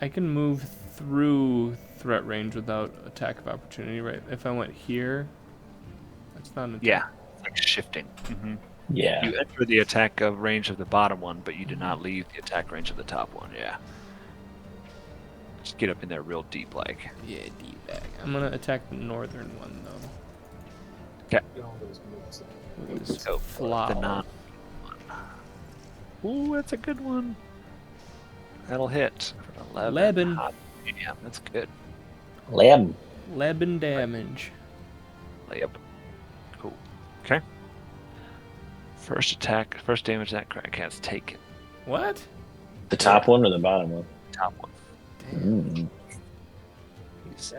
I can move through threat range without attack of opportunity, right? If I went here, that's not an attack. Yeah, it's like shifting. Yeah. You enter the attack of range of the bottom one, but you do not leave the attack range of the top one. Yeah. Just get up in there real deep, like. Yeah, deep bag. I'm gonna attack the northern one, though. With this Go for the flower. non one. Ooh, that's a good one. That'll hit. For 11. Leben. Hot. Yeah, that's good. Lamb. Leben damage. Layup. Cool. Okay. First damage that cat's taken. What? The top one or the bottom one? Top one. Mm. He's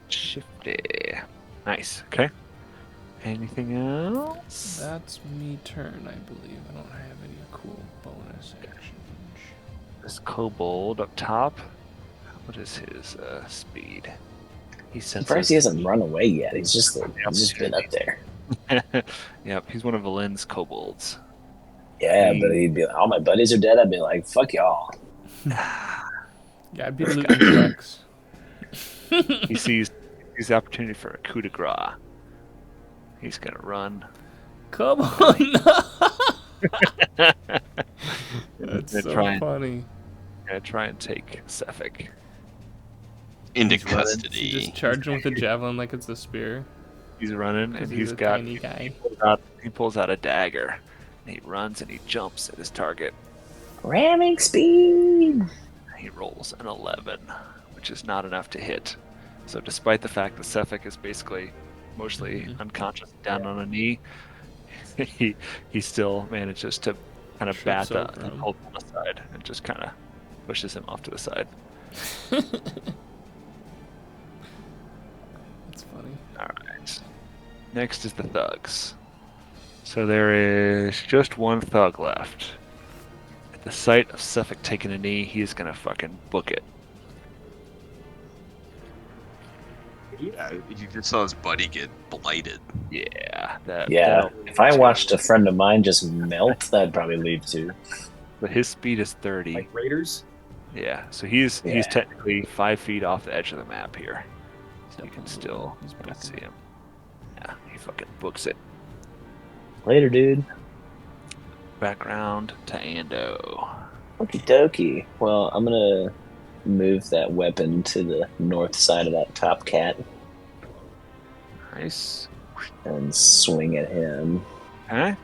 shifty. Nice. Okay. Anything else? That's me turn, I believe. I don't have any cool bonus action. This kobold up top. What is his speed? He's Surprised he hasn't run away yet. He's just been up there. Yep, he's one of Valin's kobolds. Yeah, but he'd be like, all my buddies are dead. I'd be like, fuck y'all. Yeah, I'd be looting trucks. He sees the opportunity for a coup de grace. He's gonna run. Come on! That's Gonna so try and- funny. Gonna try and take Sefik. Into He's running. You custody. just charge him with a javelin like it's a spear. He's running, 'Cause and he's he's a got. tiny guy. He pulls out a dagger. And he runs and he jumps at his target. Ramming speed. He rolls an 11, which is not enough to hit. So, despite the fact that Sefik is basically mostly unconscious, down on a knee, he still manages to kind of Trips bat over the him. hold on the side and just kind of pushes him off to the side. That's funny. All right. Next is the thugs. So there is just one thug left. At the sight of Suffolk taking a knee, he's gonna fucking book it. Yeah, you just saw his buddy get blighted. Yeah, Yeah. If I watched a friend of mine just melt, that'd probably leave too. But his speed is 30. Like Raiders? Yeah, so he's Yeah. technically 5 feet off the edge of the map here. So you can still He's not booking see it. him. Yeah, he fucking books it. Later, dude. Background to Ando. Okie dokie. Well, I'm gonna move that weapon to the north side of that top cat Nice. and swing at him. Okay.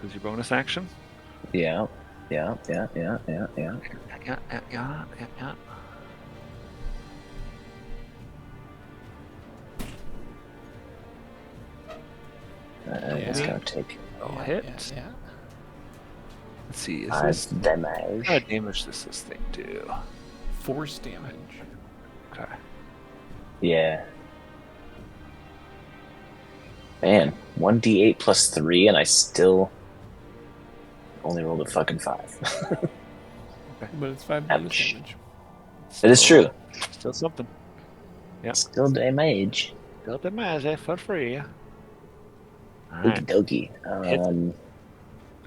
Who's your bonus action? Yeah. Yeah. It's Yeah. gonna take Oh, Yeah, hit. Yeah. Let's see, is 5 this... damage. How much damage does this thing do? Force damage. Okay. Yeah. Man, 1d8 plus 3, and I still only rolled a fucking 5. But it's 5 bonus Ouch. damage. It is true. Still something. Still damage. Still damage for free. Okie Alright. dokie.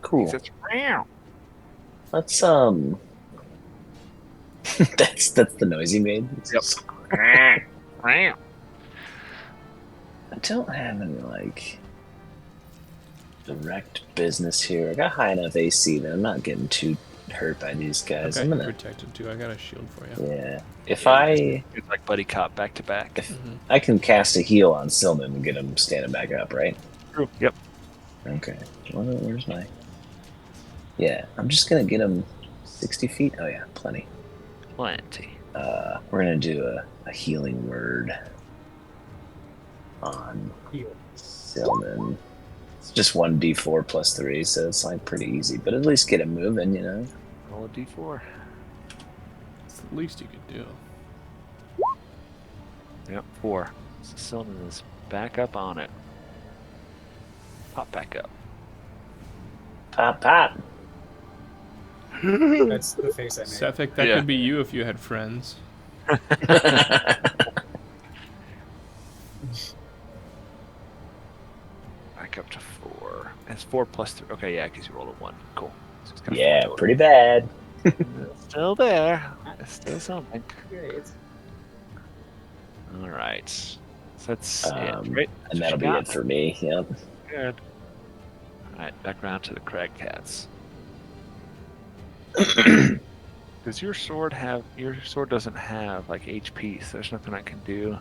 Cool. Meow. Let's that's the noise he made. Yep. I don't have any like direct business here. I got high enough AC that I'm not getting too hurt by these guys. Okay, I'm you're gonna protected too. I got a shield for you. yeah. If I It's like buddy cop back to back. Mhm. I can cast a heal on Silman and get him standing back up, right? True. Yep. Okay. Where's my? Yeah, I'm just gonna get him 60 feet. Oh yeah, plenty. Plenty. We're gonna do a healing word on Silman. It's just 1d4 plus 3, so it's like pretty easy, but at least get him moving, you know. Roll a d4. It's the least you could do. Yep, 4. So Sylvan is back up on it. Pop back up. Pop, pop. That's the face I made. Sefik, that Yeah. could be you if you had friends. Back up to 4. It's 4 plus 3. Okay, yeah, because you rolled a 1. Cool. So it's got 4 Yeah, total. pretty bad. It's still there. It's still something. Great. All right. So that's it, right? And That's that'll what be you it for me. Yep. Good. All right, back around to the crag cats. Does your sword doesn't have like HP, so there's nothing I can do.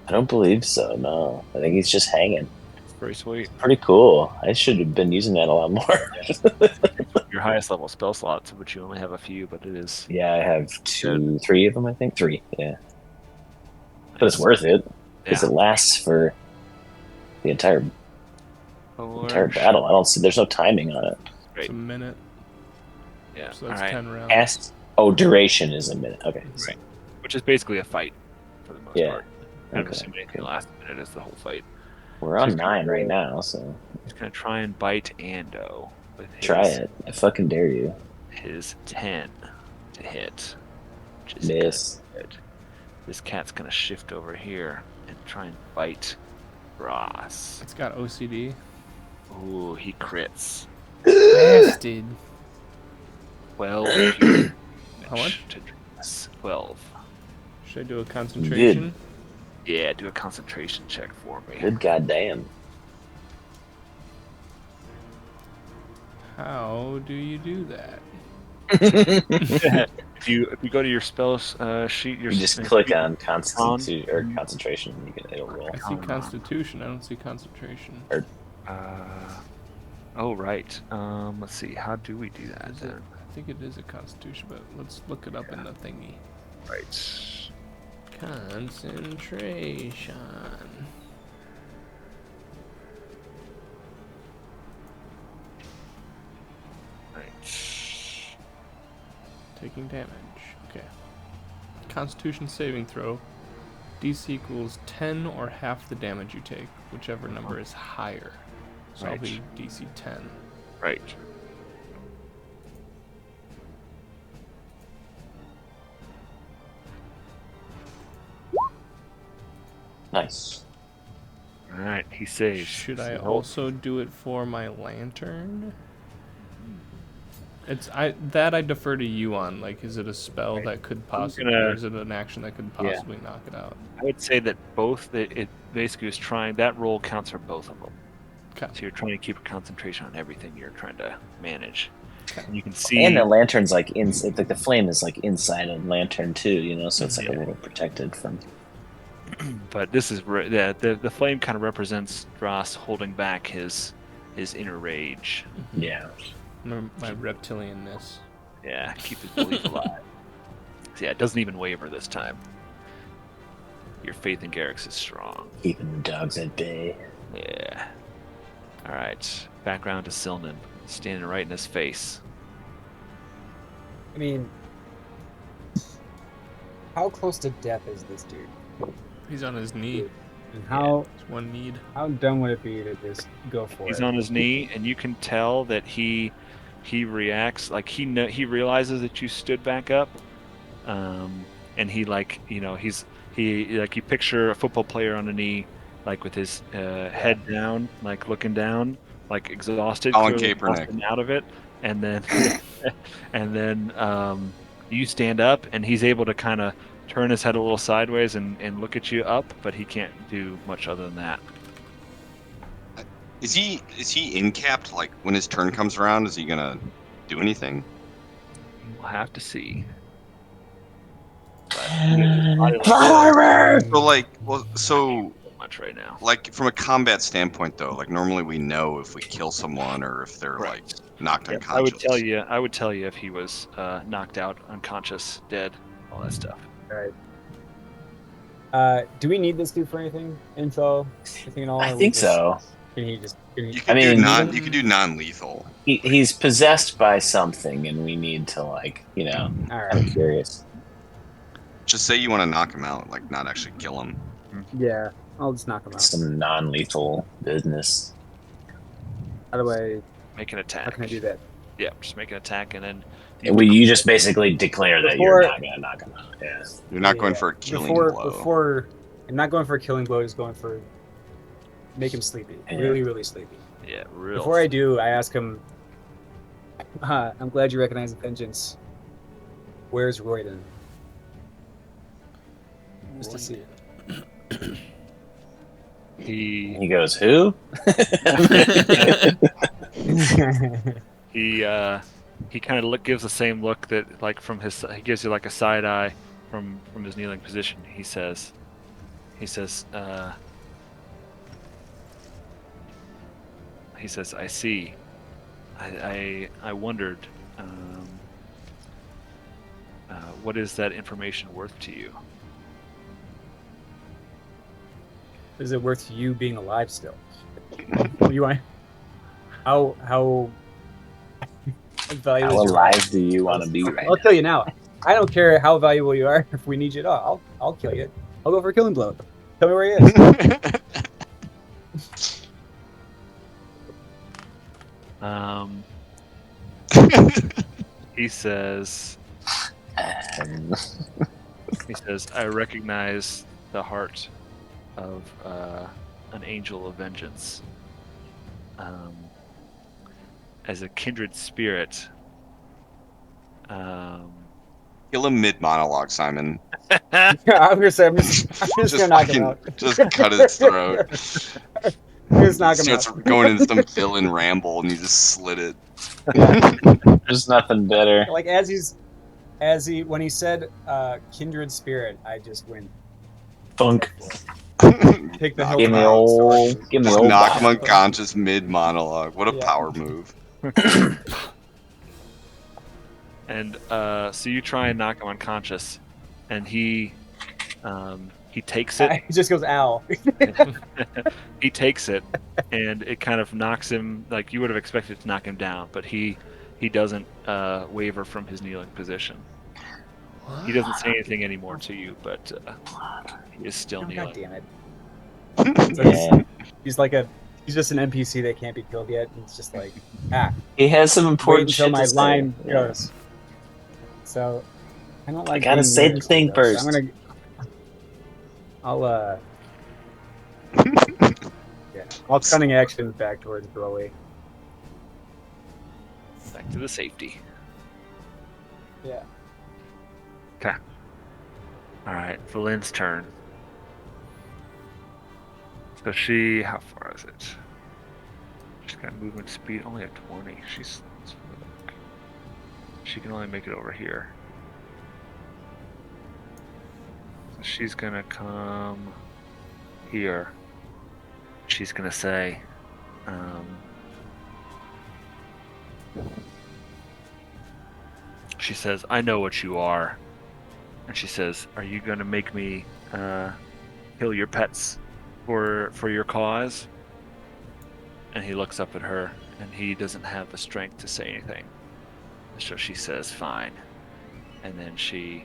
I don't believe so. No, I think he's just hanging. It's very sweet. Pretty cool. I should have been using that a lot more. Your highest level spell slots, which you only have a few, but it is. Yeah, I have 3 of them. I think 3. Yeah, but it's worth it because Yeah. it lasts for the entire battle. I don't see. There's no timing on it. Great. It's a minute, Yeah. so All that's right. 10 rounds. Cast. Oh, duration is a minute. Okay. Right. Which is basically a fight for the most Yeah. part. I don't Okay. assume anything lasts a minute is the whole fight. We're So on he's gonna 9 right roll. now, so He's gonna try and bite Ando with his, try it. I fucking dare you. his 10 to hit. Which is Miss. good. This cat's gonna shift over here and try and bite Ross. It's got OCD. Ooh, he crits. Bastard. 12 damage How much? to Ross. 12. Should I do a concentration? Yeah, do a concentration check for me. Good goddamn. How do you do that? If you go to your spells sheet, You just click on constitution or concentration, and it'll roll. I see Constitution. I don't see concentration. Oh right. Let's see. How do we do that Is it? then? I think it is a Constitution, but let's look it up in the thingy. Right. Concentration. Right. Taking damage. Okay. Constitution saving throw. DC equals 10 or half the damage you take, whichever number is higher. So I'll Right. be DC 10. Right. Nice. All right. He saves. Should I So- also do it for my lantern? I defer to you on. Like, is it a spell that could possibly, or is it an action that could possibly knock it out? I would say that both. It basically is trying. That roll counts for both of them. Okay. So you're trying to keep a concentration on everything you're trying to manage. And you can see. And the lantern's like it's like the flame is like inside a lantern too, you know, so it's like a little protected from. But this is the flame kind of represents Dross holding back his inner rage. Yeah. My reptilianness. Yeah, keep his belief alive. So yeah, it doesn't even waver this time. Your faith in Garrix is strong. Keeping the dogs at bay. Yeah. All right, background to Silnan, standing right in his face. I mean, how close to death is this dude? He's on his knee. And how It's one need. dumb would it be to just go for He's it? on his knee, and you can tell that he reacts like he realizes that you stood back up, and he you picture a football player on a knee, like with his head down, like looking down, like exhausted, Colin clearly Kaepernick. busting out of it, and then and then you stand up, and he's able to kind of turn his head a little sideways and look at you up, but he can't do much other than that. Is he incapped? Like when his turn comes around, is he gonna do anything? We'll have to see. So like, well, so Much right now. like from a combat standpoint though, like normally we know if we kill someone or if they're like knocked Yep, unconscious. I would tell you if he was knocked out, unconscious, dead, all that stuff. Right. Do we need this dude for anything? Info? Anything at all? I Or we think just- so. Can he just? Can he, You can mean, you can do non-lethal. He's possessed by something, and we need to like, you know, all I'm right. curious. Just say you want to knock him out, like not actually kill him. Yeah, I'll just knock him out. Some non-lethal business. How do I? Make an How attack. can I do that? Yeah, just make an attack, and then You just basically declare that you're Before- not gonna knock him out. Yeah. You're not going Yeah, for a killing blow. Before, I'm not going for a killing blow. Just going for make him sleepy, Yeah. really, really sleepy. yeah, real. Before I do, I ask him. I'm glad you recognize the vengeance. Where's Royden? Just to see. He goes, who? He kind of gives the same look that like from his he gives you like a side eye from his kneeling position. He says I see. I wondered what is that information worth to you? Is it worth you being alive still? You want? How valuable? How is your alive life? do you want to be right I'll now? kill you now. I don't care how valuable you are. If we need you at all, I'll kill you. I'll go for a killing blow. Tell me where he is. He says I recognize the heart of an angel of vengeance. As a kindred spirit. Kill him mid monologue, Simon. I'm gonna say I'm just gonna knock him out. Just cut his throat. Just knock him Starts out. going into some villain ramble, and you just slit it. There's nothing better. Like when he said kindred spirit, I just went Funk. take the Give me hilt out, old. Give me Just old. knock him Bob. unconscious mid monologue. What a Yeah. power move. And so you try and knock him unconscious, and he takes it. He just goes ow. He takes it, and it kind of knocks him. Like you would have expected to knock him down, but he doesn't waver from his kneeling position. He doesn't say anything anymore to you, but he is still Oh, kneeling. God damn it. Yeah. He's just an NPC that can't be killed yet. It's just like He has some wait important until shit my to say. line Yeah. goes. So I don't like. gotta being say the nervous, thing though, first. So I'll cunning action back towards Broly. Back to the safety. Yeah. Okay. All right, Valin's turn. So how far is it? She's got movement speed only at 20. She can only make it over here. So she's gonna come here. She's gonna say, she says, I know what you are. And she says, are you gonna make me kill your pets for your cause? And he looks up at her, and he doesn't have the strength to say anything. So she says, fine. And then she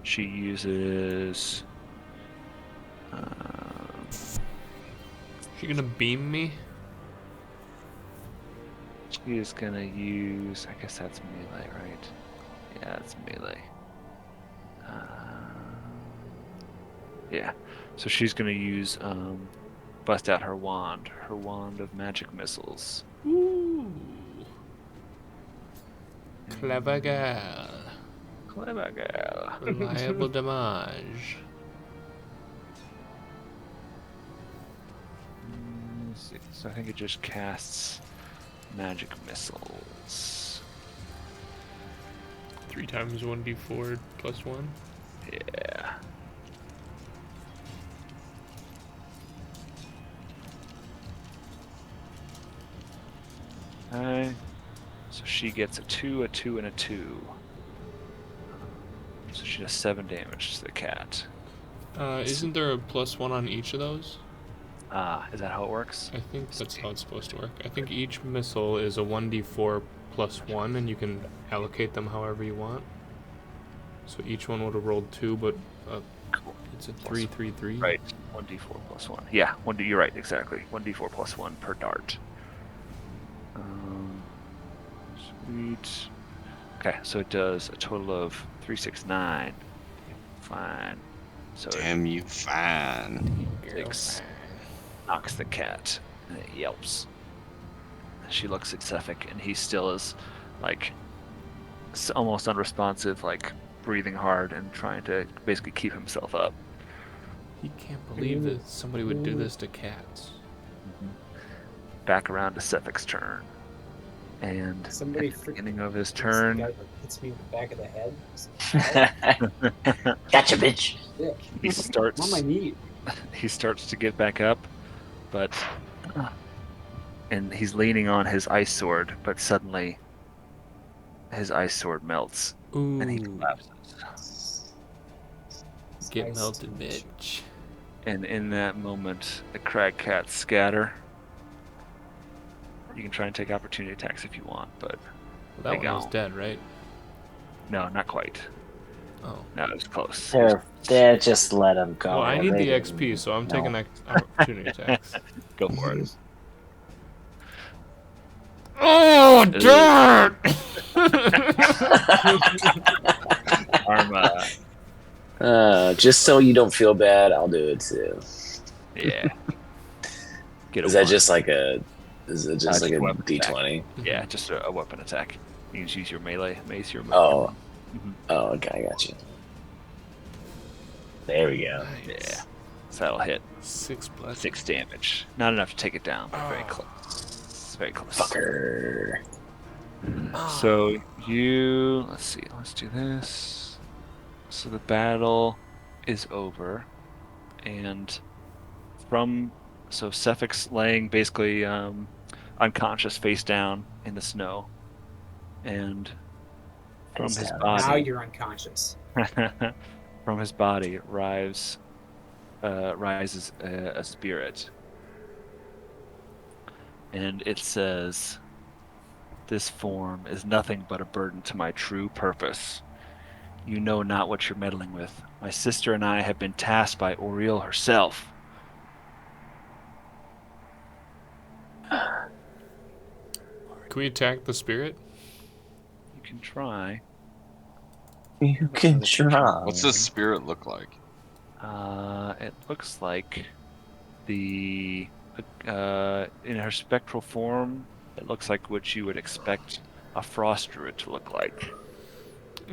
uses She gonna beam me? she is gonna use, I guess that's melee, right? Yeah, it's melee. Yeah, so she's gonna use bust out her wand of magic missiles. Ooh. Clever girl. Clever girl. Reliable damage. Let's see. So I think it just casts magic missiles. 3 times 1d4 plus 1. Yeah. Okay. So she gets a 2, a 2, and a 2. So she does 7 damage to the cat. Isn't there a plus 1 on each of those? Is that how it works? I think that's how it's supposed to work. I think each missile is a 1d4 plus 1, and you can allocate them however you want. So each one would have rolled 2, but Cool. it's a 3-3-3. Right. 1d4 plus 1. Yeah, you're right, exactly. 1d4 plus 1 per dart. Sweet. Okay, so it does a total of 3, 6, 9. Fine. So Damn you, fine. it knocks the cat, and it yelps. She looks at Sefik, and he still is, like, almost unresponsive, like, breathing hard and trying to basically keep himself up. He can't believe that somebody would do this to cats. Back around to Sefik's turn. And Somebody at the beginning of his turn, hits me in the back of the head. Gotcha, bitch. Yeah. he starts I'm on my knee. he starts to get back up, but and he's leaning on his ice sword, but suddenly his ice sword melts Ooh. and he collapses. Get melted, bitch. And in that moment, the crag cats scatter. You can try and take opportunity attacks if you want, but Well, that one was dead, right? no, not quite. Oh. No, it was close. They're just let him go. Well, I need They the didn't- XP, so I'm no. taking opportunity attacks. Go for it. Oh, dirt! Arma. Just so you don't feel bad, I'll do it too. Yeah. Get a Is that one. just like a? Is it just like a weapon D20? Yeah, just a weapon attack. You can just use your melee, mace, your Oh. Mhm. Oh, okay, I got you. There we go. Yeah. So that'll hit 6 plus 6 damage. Not enough to take it down, but very Oh. close. Very close. Fucker. So let's see, let's do this. So the battle is over, and so Sefik's laying basically unconscious, face down in the snow, and from Face his down. Now body, you're unconscious. from his body rises a spirit, and it says, "This form is nothing but a burden to my true purpose. You know not what you're meddling with. My sister and I have been tasked by Oriel herself." Can we attack the spirit? You can try. You can try. What's this spirit look like? It looks like in her spectral form, it looks like what you would expect a frost druid to look like.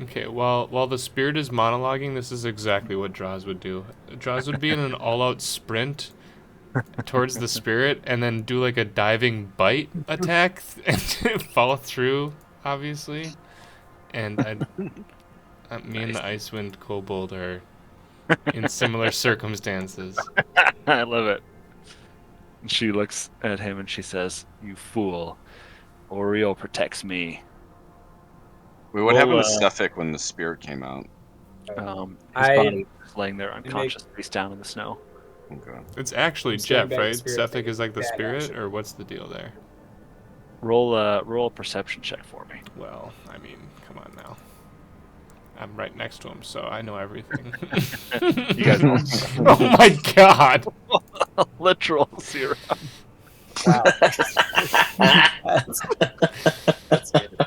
Okay, while the spirit is monologuing, this is exactly what Draws would do. Draws would be in an all-out sprint towards the spirit and then do like a diving bite attack and follow through, obviously. And me and the Icewind Kobold are in similar circumstances. I love it. And she looks at him and she says, "You fool. Oriel protects me." Wait, what happened to Well, Sefik when the spirit came out? His I- body was laying there unconscious, face down in the snow. Okay. It's actually I'm standing Jeff, back, the right? spirit's Sefik is like the bad spirit, action. or what's the deal there? Roll a perception check for me. Well, I mean, come on now. I'm right next to him, so I know everything. You guys all Oh my god! literal 0. Wow. That's good.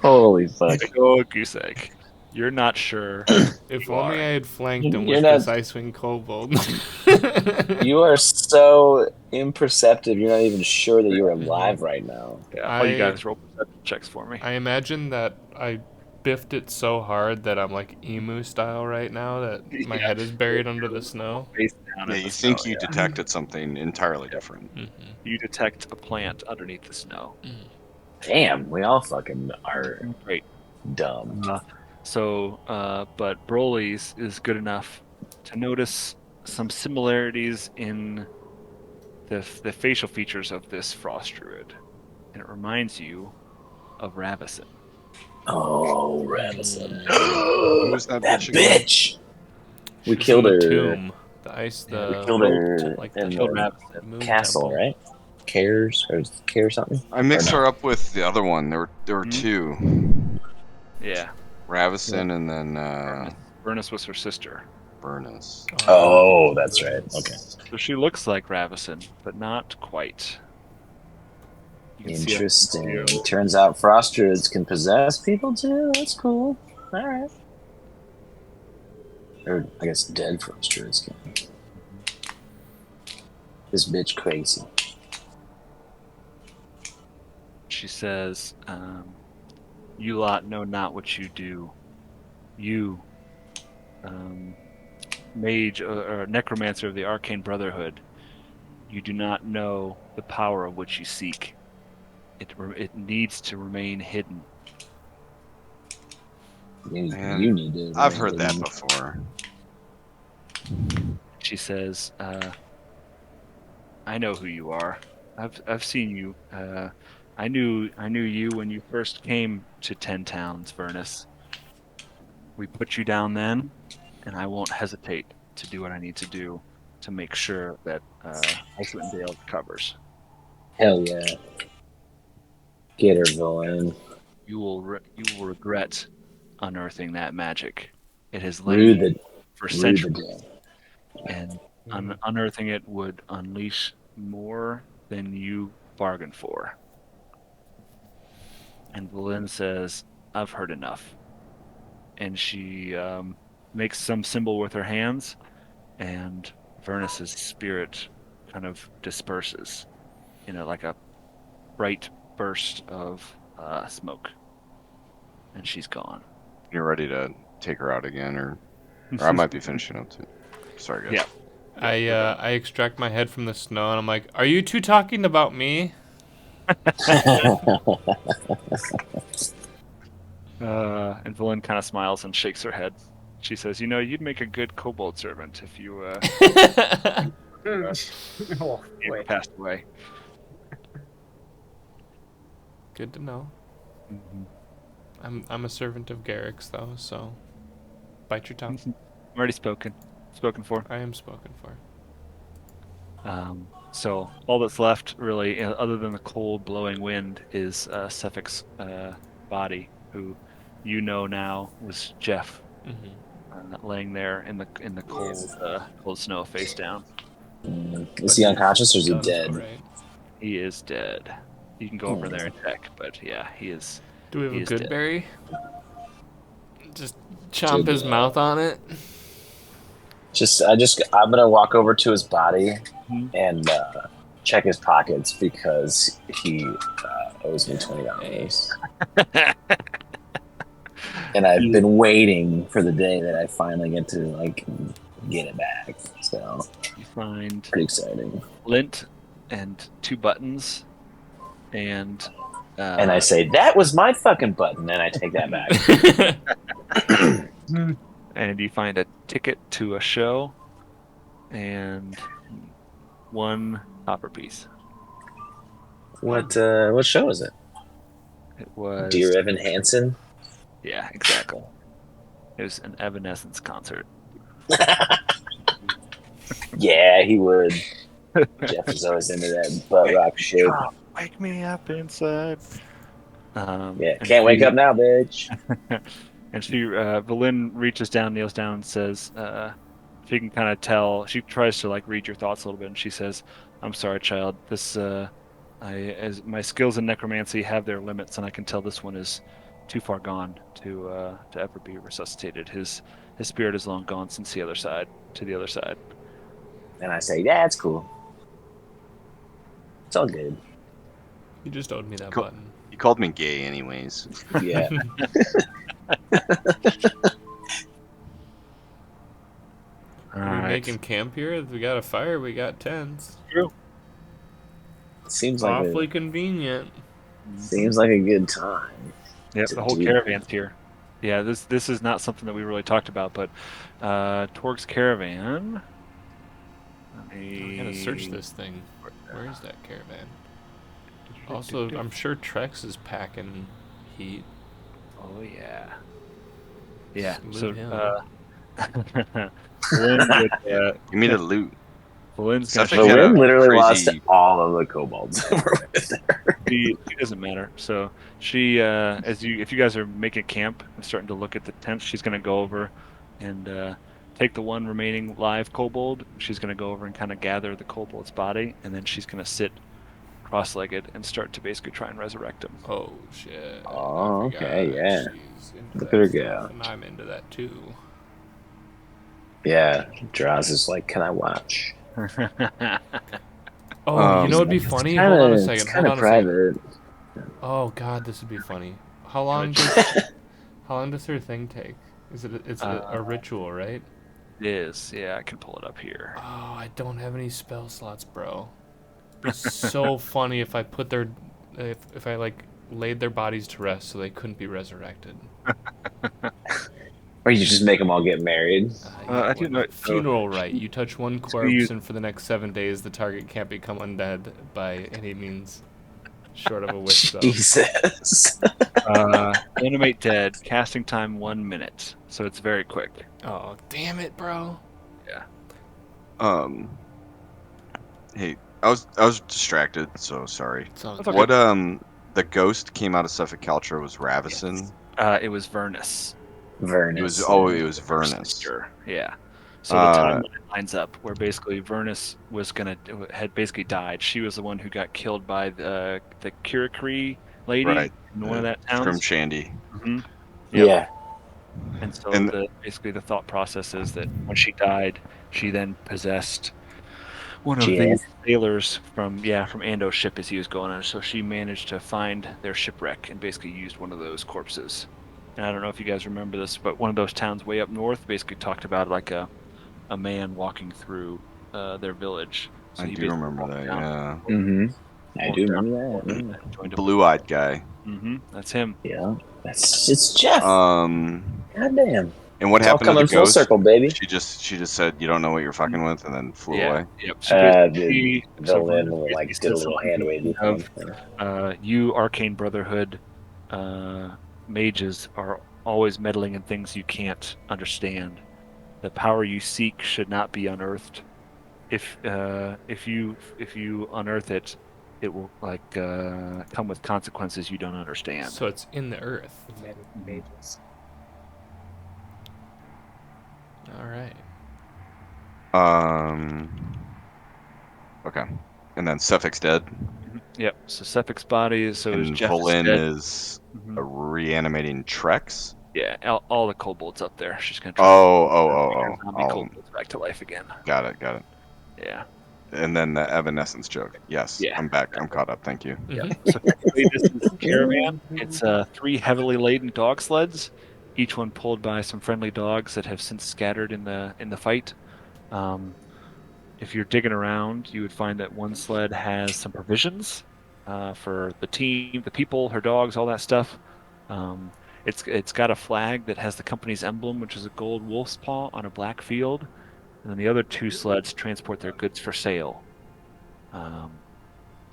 Holy fuck. Go goose egg. You're not sure. If You only are. I had flanked him You're with not- this Icewind Kobold. You are so imperceptive. You're not even sure that you're alive right now. Yeah, all you I- guys roll perception checks for me. I imagine that I biffed it so hard that I'm like emu style right now, that my Yeah. head is buried under the snow. Face down Yeah, in you the think snow, you yeah. detected something entirely different. You detect a plant underneath the snow. Damn, we all fucking are Great. dumb. But Broly's is good enough to notice some similarities in the facial features of this frost druid, and it reminds you of Ravison. Oh, Ravison. was that That bitch again? bitch! We She's killed in her. the tomb. The ice, We the killed her like in the Killed the Ravison. moon castle, temple. right? Cares or Care something? I mixed Or no? her up with the other one. There were Hmm? two. Yeah. Ravison and then Vernus was her sister. Burnus. Oh, that's right. Okay. So she looks like Ravison, but not quite. You can see Interesting. Turns out frost druids can possess people too. That's cool. All right. Or I guess dead frost druids can. This bitch crazy. She says, "You lot know not what you do. You, mage or necromancer of the Arcane Brotherhood, you do not know the power of which you seek. It needs to remain hidden." Man, You need to. I've heard that before. She says, "I know who you are. I've seen you. I knew you when you first came to 10 Towns, Vernus. We put you down then, and I won't hesitate to do what I need to do to make sure that Icewind Dale recovers. Hell yeah. Get her, villain. You will regret unearthing that magic. It has Rue lain the for Rue the centuries, dead. and unearthing it would unleash more than you bargained for." And Lynn says, "I've heard enough." And she makes some symbol with her hands, and Vernus's spirit kind of disperses in like a bright burst of smoke, and she's gone. You're ready to take her out again, or I might be finishing up too. Sorry, guys. Yeah. I extract my head from the snow and I'm like, "Are you two talking about me?" And Valen kind of smiles and shakes her head. She says, "You know, you'd make a good kobold servant if you Oh, ever wait. passed away." Good to know. Mm-hmm. I'm a servant of Garrick's though, so bite your tongue. Already spoken for. I am spoken for. So all that's left, really, other than the cold blowing wind, is Cephic's body, who you know now was Jeff, laying there in the cold snow, face down. Is he unconscious or is he Done dead? so, right? He is dead. You can go over there and check, but yeah, he is. Do we have he a is good dead. berry? Just chomp his Good, mouth on it. I'm gonna walk over to his body Mhm. and check his pockets because he owes me $20. And I've been waiting for the day that I finally get to get it back. So You find pretty exciting. lint and 2 buttons, and And I say that was my fucking button, and I take that back. and you find a ticket to a show and 1 copper piece. What show is it? It was Dear Evan Hansen. Yeah, exactly. It was an Evanescence concert. Yeah, he would. Jeff is always into that butt rock shit. Wake me up inside. Yeah, can't wake up now, bitch. And she, Valin reaches down, kneels down, and says, she can kind of tell. She tries to read your thoughts a little bit, and she says, "I'm sorry, child. As my skills in necromancy have their limits, and I can tell this one is too far gone to ever be resuscitated. His spirit is long gone since the other side, to the other side." And I say, yeah, it's cool. It's all good. You just owed me that Cool. button. You called me gay, anyways. Yeah. Are we making camp here? We got a fire. We got tents. True. Seems Awfully convenient. Seems like a good time. Yep, to the whole do caravan's here. Yeah, this is not something that we really talked about, but Torg's caravan. I gotta search this thing. Where is that caravan? Also, I'm sure Trex is packing heat. Oh yeah. Yeah. Salute So him. Lynn would, Give me the loot. Valin's gonna Suffolk show had up. a Valen literally lost crazy. all of the kobolds that Had a were really lost crazy. all of the kobolds that were with her. She doesn't matter. So she, if you guys are making camp and starting to look at the tents, she's gonna go over and take the one remaining live kobold. She's gonna go over and kind of gather the kobold's body, and then she's gonna sit cross-legged and start to basically try and resurrect him. Oh shit! Oh, I okay, forgot yeah. she's into Look that at her stuff, go. and I'm into that too. Yeah, Draz is like, can I watch? Oh, you know what'd be It's funny? kind Hold on a of second. Hold on a second. private. Oh god, this would be funny. How long does her thing take? It's a ritual, right? It is. Yeah, I can pull it up here. Oh, I don't have any spell slots, bro. It'd be so funny if I put their if I like laid their bodies to rest so they couldn't be resurrected. Or you just make them all get married. I do know. So Funeral rite. You touch one she's gonna use corpse, and for the next 7 days, the target can't become undead by any means short of a wish spell. Jesus. animate dead. Casting time 1 minute, so it's very quick. Oh, damn it, bro. Um. Hey, I was distracted, so sorry. It's all That's good. okay. What the ghost came out of Suffolk Caltra was Ravison. It was Vernus. It was Vernus. it was Her Vernus. sister. Yeah. So the timeline lines up where basically Vernus had basically died. She was the one who got killed by the Kirakri lady Right. in one of that Scrim towns. Shandy. hmm Yep. Yeah. And so And basically the thought process is that when she died, she then possessed one of GF. the sailors from Ando's ship as he was going on. So she managed to find their shipwreck and basically used one of those corpses. And I don't know if you guys remember this, but one of those towns way up north basically talked about like a man walking through their village. So I he do basically remember walked that. down, Yeah. Mm-hmm. I walked do down remember that. and joined up with Blue-eyed guy. That's him. Yeah. It's Jeff. Um. Goddamn. And what It's all happened to the coming full ghost? circle, baby. She just said you don't know what you're fucking with, and then flew away. Yep. So basically, Velen Vernus like basically did a said little something hand to the wavy tune thing. you Arcane Brotherhood mages are always meddling in things you can't understand. The power you seek should not be unearthed. If you unearth it, it will come with consequences you don't understand. So it's in the earth. Mages. All right. Okay. And then Suffolk's dead, Yep. So Sephic's body is and Jeff is Volin dead. is reanimating Trex. Yeah, all the kobolds up there. She's gonna try Oh. zombie kobolds back to life again. Got it. Yeah. And then the Evanescence joke. Yes, Yeah. I'm back. I'm caught up. Thank you. Yeah. So technically, this is a caravan. It's 3 heavily laden dog sleds, each one pulled by some friendly dogs that have since scattered in the fight. If you're digging around, you would find that one sled has some provisions for the team, the people, her dogs, all that stuff. It's got a flag that has the company's emblem, which is a gold wolf's paw on a black field, and then the other 2 sleds transport their goods for sale. So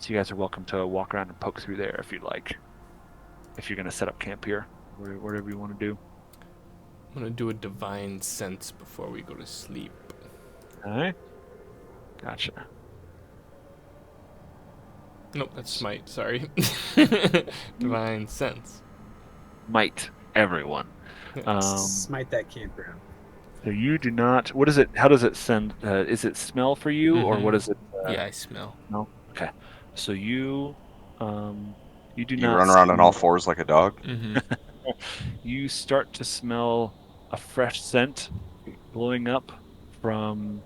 you guys are welcome to walk around and poke through there if you'd like. If you're going to set up camp here, whatever you want to do. I'm gonna do a divine sense before we go to sleep. All right. Gotcha. Nope, that's smite. Sorry. Divine sense. Might everyone. Smite that campground. So you do not. What is it? How does it send? Is it smell for you, or what is it? Yeah, I smell. No. Okay. So you do You not run around on all smell- 4s like a dog. Mm-hmm. You start to smell a fresh scent blowing up from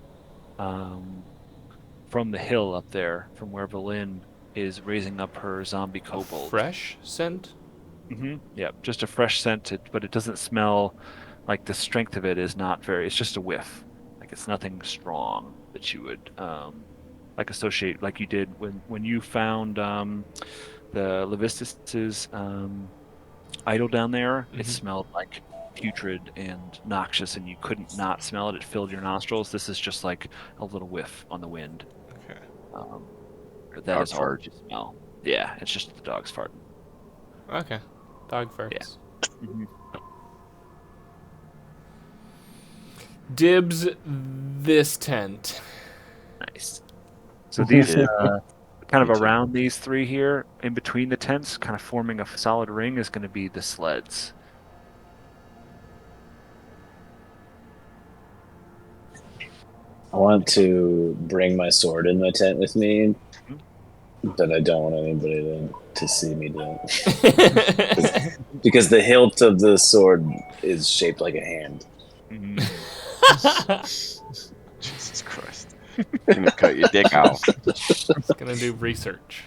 the hill up there, from where Valin is raising up her zombie kobold. Fresh scent. Yeah, just a fresh scent, but it doesn't smell like the strength of it is not very. It's just a whiff. Like it's nothing strong that you would like associate like you did when you found the Levistus's idol down there. It smelled like putrid and noxious, and you couldn't not smell it. It filled your nostrils. This is just like a little whiff on the wind. Okay. That Dog is all fart. you smell. Yeah, it's just the dog's farting. Okay. Dog farts. Mhm. Dibs this tent. Nice. So these Yeah. kind of Me too. around these three here, in between the tents, kind of forming a solid ring, is going to be the sleds. I want to bring my sword in my tent with me, but I don't want anybody to see me do it. Because the hilt of the sword is shaped like a hand. Mhm. Jesus Christ. Gonna cut your dick out. It's gonna do research.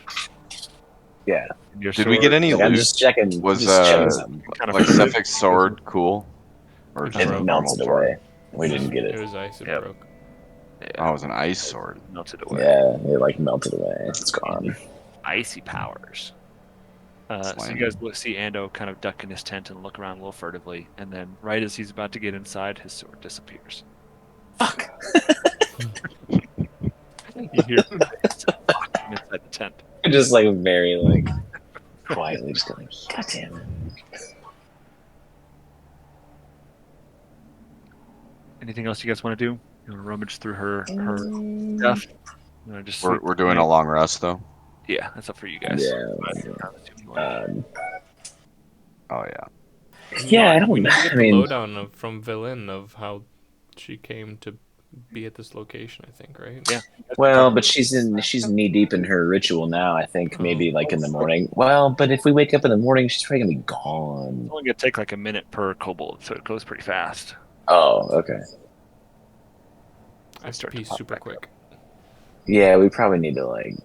Yeah. Your Did we get sword, any Like, I'm loot? just checking. Was just checking something. kind of like frozen. Cephic's sword cool? Or It just a broke. It normal melted sword? away. We didn't get It it. was ice. It Yep. broke. Oh, it was an ice sword. Melted away. Yeah, it like melted away. It's gone. Icy powers. So you Slime. guys see Ando kind of duck in his tent and look around a little furtively, and then right as he's about to get inside, his sword disappears. Fuck. You hear from inside the tent. Just like very like quietly, just going, God damn it. Anything else you guys want to do? You want to rummage through her stuff? You want to just We're sleep doing a tonight? long rest though. Yeah, that's up for you guys. Yeah. I'm assuming you want to- Oh yeah. Yeah, I don't. We need to I get the mean, lowdown from Villain of how she came to be at this location. I think, right? Yeah. well, but she's knee deep in her ritual now. I think maybe like in the morning. Well, but if we wake up in the morning, she's probably gonna be gone. It's only going to take like a minute per kobold, so it goes pretty fast. Oh, okay. I have to Start to pee pop super back quick. Yeah, we probably need to like.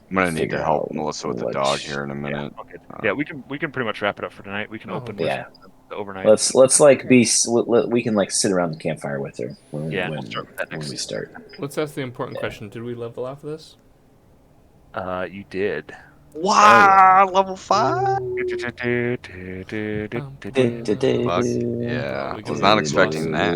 I'm gonna need to Figure help out Melissa with the what dog sh- here in a minute. Okay. Yeah, we can pretty much wrap it up for tonight. We can Oh, open okay. with Yeah. the overnight. Let's like be. We can like sit around the campfire with her when, Yeah, when, we'll start with that when next. we start. Let's ask the important question. Did we level off this? You did. Wow, level 5? Fuck, yeah. we I was can not make expecting that.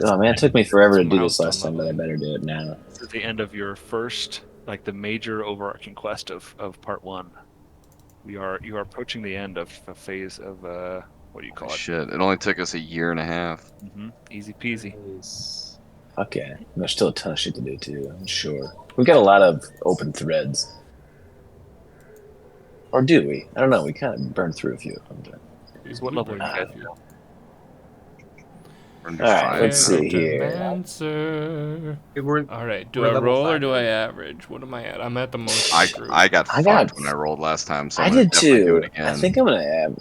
Oh man, it took me forever to It's do this last milestone time, but I leveling. better do it now. This is the end of your first, like the major overarching quest of part 1. You are approaching the end of a phase of what do you call it? Shit, it only took us a year and a half. Easy peasy. Nice. Fuck yeah. There's still a ton of shit to do too, I'm sure. We've got a lot of open threads. Or do we? I don't know. We kind of burned through a few of them. So what level are you guys at? We're gonna do All right, 5 let's now. see here. Advancer. We're All right. Do We're I level roll or 5 do now. I average? What am I at? I'm at the most. I got I fucked got- when I rolled last time, so I I'm gonna did definitely do too. it again. I think I'm gonna have.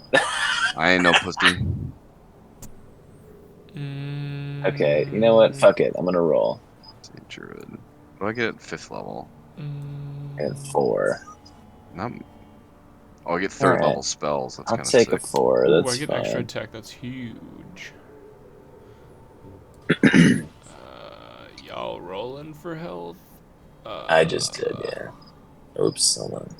I ain't no pussy. Okay, you know what? Fuck it. I'm gonna roll. Let's see, Druid. What do I get at 5th level? At 4. Not. Oh, I get 3rd Alright. level spells. That's I'll kind of take sick. a 4. Ooh, That's I get fine. extra attack. That's huge. Y'all rolling for health? I just did, yeah. Oops, hold on.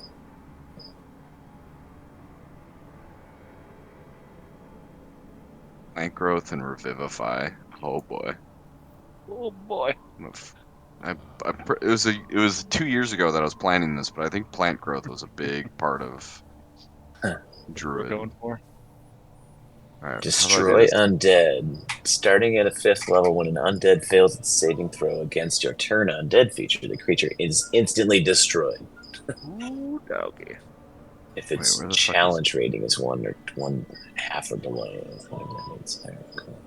Plant growth and revivify. Oh boy. Oh boy. It was 2 years ago that I was planning this, but I think plant growth was a big part of We're Druid. going for. All right, Destroy undead. Starting at a 5th level, when an undead fails its saving throw against your turn undead feature, the creature is instantly destroyed. Ooh, doggy. If its where the fuck is- challenge rating is 1.5 or below. Whatever that means. Alright, cool.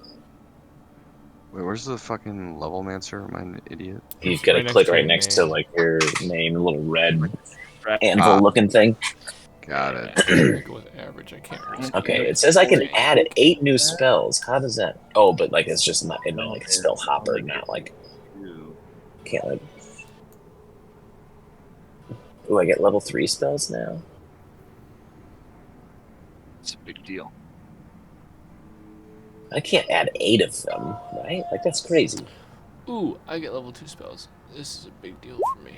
Wait, where's the fucking level mancer? Am I an idiot? You've got to right click next to right your next to name. like your name, a little red Right. anvil looking thing. Got it. I'm gonna go with average. I can't risk. Okay, it says I can add 8 new spells. How does that? Oh, but like it's just not in my like spell hopper, not like can't like. Ooh, I get level 3 spells now. It's a big deal. I can't add 8 of them, right? Like that's crazy. Ooh, I get level 2 spells. This is a big deal for me.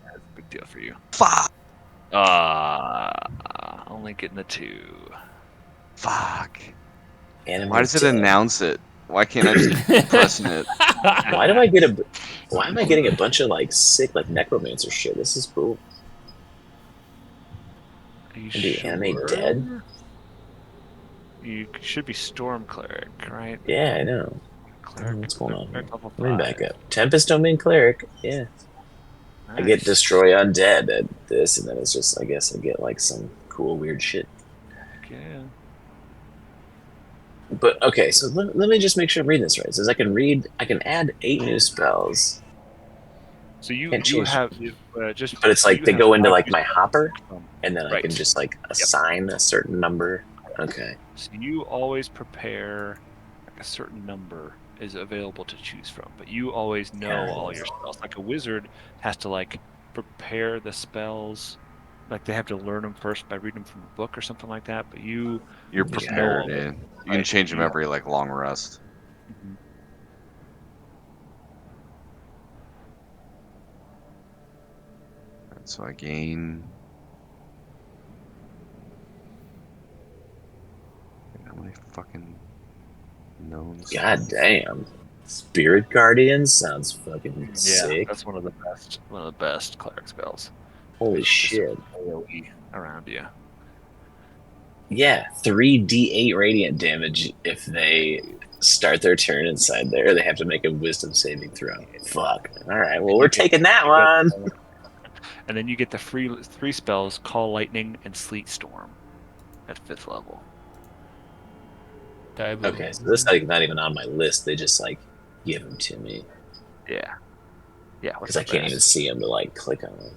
That's a big deal for you. Fuck. Only getting the 2. Fuck. Enemies Why does it dead. announce it? Why can't I just keep pressing it? Why do I get a? Why am I getting a bunch of like sick like necromancer shit? This is cool. Are you Can do sure? enemy dead? You should be storm cleric, right? Yeah, I know. Cleric. What's going on here? Cleric level Let me 5. back up. Tempest don't mean cleric. Yeah. I get Nice. destroy undead at this, and then it's just I guess I get like some cool weird shit. Heck yeah. But okay, so let me just make sure I'm reading this right. It says I can add 8 new spells. So you Can't you change, have just but it's so like you they have go into 5 like new my spells to hopper, choose from. and then I can Right. just like Yep. assign a certain number. Okay. So you always prepare like a certain number is available to choose from, but you always know all your spells. Like a wizard has to like prepare the spells, like they have to learn them first by reading them from a book or something like that. But you You're just know prepared, all those, dude. You can right? change them You every like long rest. mhm. So I gain. How many fucking known God spells? damn. Spirit Guardian sounds fucking Yeah, sick. that's one of the best cleric spells. Holy Just shit. AoE around you. Yeah, 3d8 radiant damage if they start their turn inside there. They have to make a wisdom saving throw. Fuck. All right, well, And we're taking that one. and then you get the free 3 spells: Call Lightning and Sleet Storm at 5th level. Okay, so this is like not even on my list. They just like give them to me Yeah, yeah. What's because I the can't even best? see them to like click on them.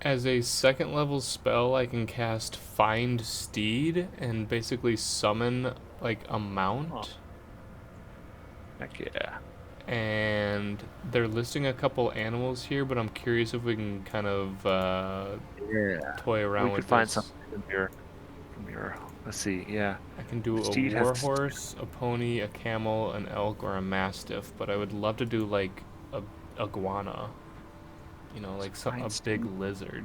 As a second level spell, I can cast Find Steed and basically summon like a mount. Oh, heck yeah. And they're listing a couple animals here, but I'm curious if we can kind of Yeah. toy around We could with find this. something from your. Let's see. Yeah, I can do the a steed has. warhorse, a pony, a camel, an elk, or a mastiff, but I would love to do like a iguana. You know, like a Find big steed. lizard.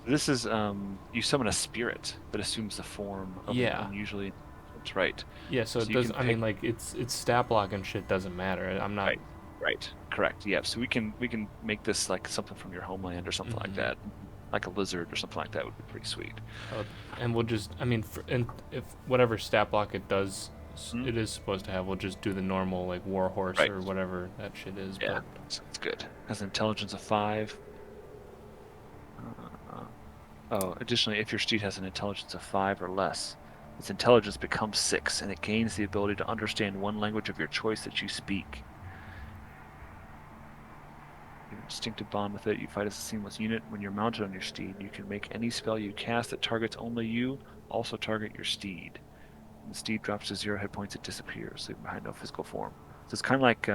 This is you summon a spirit that assumes the form of an Yeah. unusually. That's right. Yeah, so So it you does. can I pick. mean, like it's stat block and shit doesn't matter. I'm not. Right. Right. Correct. Yeah. So we can make this like something from your homeland or something like Mhm. that, like a lizard or something like that would be pretty sweet. And we'll just. I mean, and if whatever stat block it does, Hmm? it is supposed to have. We'll just do the normal like warhorse Right. or whatever that shit is. Yeah. But Sounds good. Has an intelligence of 5. Uh, oh, additionally, if your steed has an intelligence of 5 or less, its intelligence becomes 6, and it gains the ability to understand one language of your choice that you speak. You have an instinctive bond with it. You fight as a seamless unit. When you're mounted on your steed, you can make any spell you cast that targets only you, also target your steed. When the steed drops to 0 hit points, it disappears, leaving behind no physical form. So it's kind of like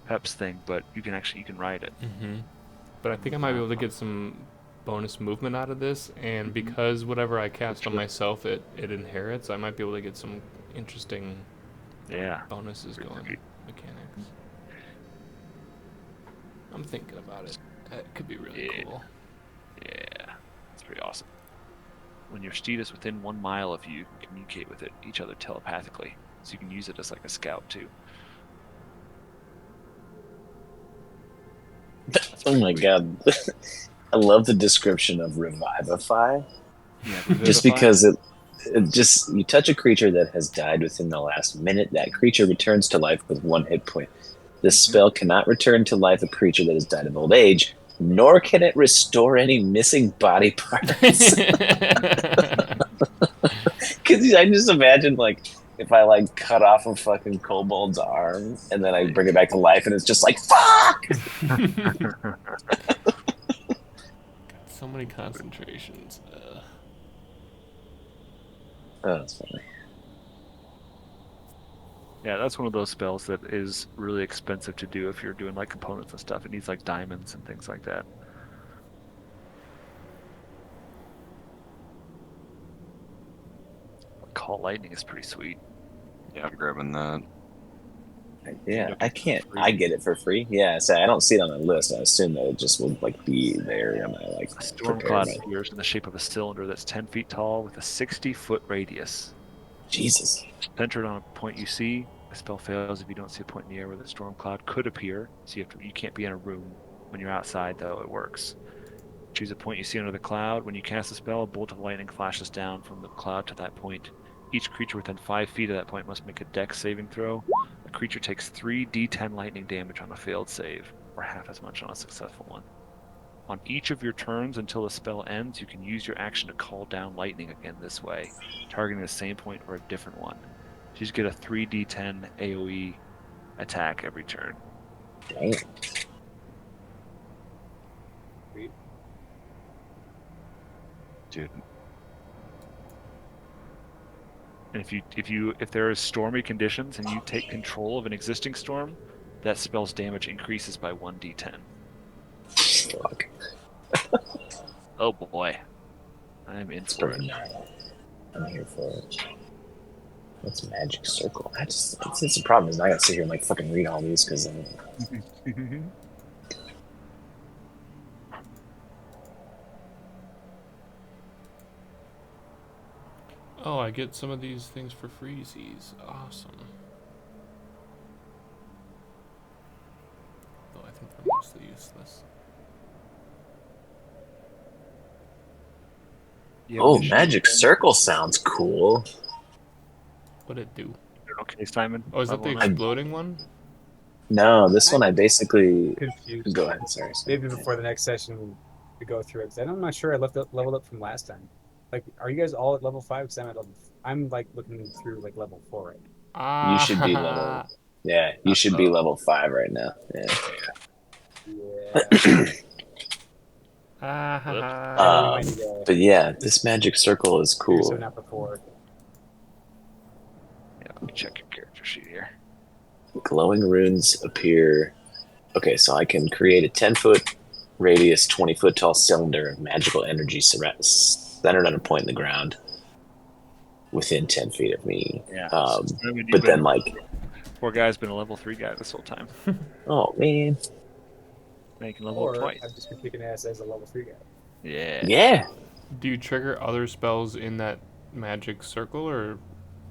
Pep's thing, but you can ride it. I think I might be able to get some bonus movement out of this, and Mhm. because whatever I cast on Sure. myself, it inherits. I might be able to get some interesting Yeah. bonuses Pretty going, sweet. mechanics. I'm thinking about it. That could be really Yeah. cool. Yeah. It's pretty awesome. When your steed is within 1 mile of you, you can communicate with each other telepathically. So you can use it as like a scout too. That's Oh pretty my sweet. god. I love the description of Revivify. Yeah, Just Revivify. because it just you touch a creature that has died within the last minute, that creature returns to life with 1 hit point. This Hmm. spell cannot return to life a creature that has died of old age, nor can it restore any missing body parts. Because I just imagine like if I like cut off a fucking kobold's arm and then I bring it back to life and it's just like fuck. So many concentrations. Oh, that's funny. Yeah, that's one of those spells that is really expensive to do if you're doing like components and stuff. It needs like diamonds and things like that. Call Lightning is pretty sweet. Yeah, I'm grabbing that. Yeah, You'll I get can't. free. I get it for free. Yeah, so I don't see it on the list. I assume that it just will like be there when I like A storm prepare cloud my. appears in the shape of a cylinder that's 10 feet tall with a 60-foot radius. Jesus. Centered on a point you see, the spell fails if you don't see a point in the air where the storm cloud could appear. So you can't be in a room. When you're outside, though, it works. Choose a point you see under the cloud. When you cast a spell, a bolt of lightning flashes down from the cloud to that point. Each creature within 5 feet of that point must make a dex saving throw. A creature takes 3d10 lightning damage on a failed save, or half as much on a successful one. On each of your turns until the spell ends, you can use your action to call down lightning again this way, targeting the same point or a different one. You just get a 3d10 AoE attack every turn. Damn. Dude, And if there is stormy conditions and you take control of an existing storm, that spell's damage increases by 1d10. Fuck. Oh boy. I'm in It's for pretty it. gnarly. I'm here for it. What's magic circle? It's the problem is I gotta sit here and like fucking read all these because Oh, I get some of these things for freezies. Awesome. Though I think they're mostly useless. oh, magic circle sounds cool. What'd it do? Okay, Simon. Oh, is that the level nine. exploding one? No, this one I basically Confused. go ahead. Sorry. Maybe before the next session we go through it, 'cause I'm not sure I leveled up from last time. Like, are you guys all at level 5? Because I'm like looking through like level 4 right now. You should be level. Yeah, you should be level 5 right now. Yeah. Yeah. Ah. We might need to But yeah, this magic circle is figure cool. something out before. Yeah, let me check your character sheet here. Glowing runes appear. Okay, so I can create a 10-foot radius, 20-foot tall cylinder of magical energy centered on a point in the ground within 10 feet of me. Yeah. But then, like, poor guy's been a level 3 guy this whole time. oh man, Now you can level up Or twice. I've just been kicking ass as a level 3 guy. Yeah. yeah. Do you trigger other spells in that magic circle, or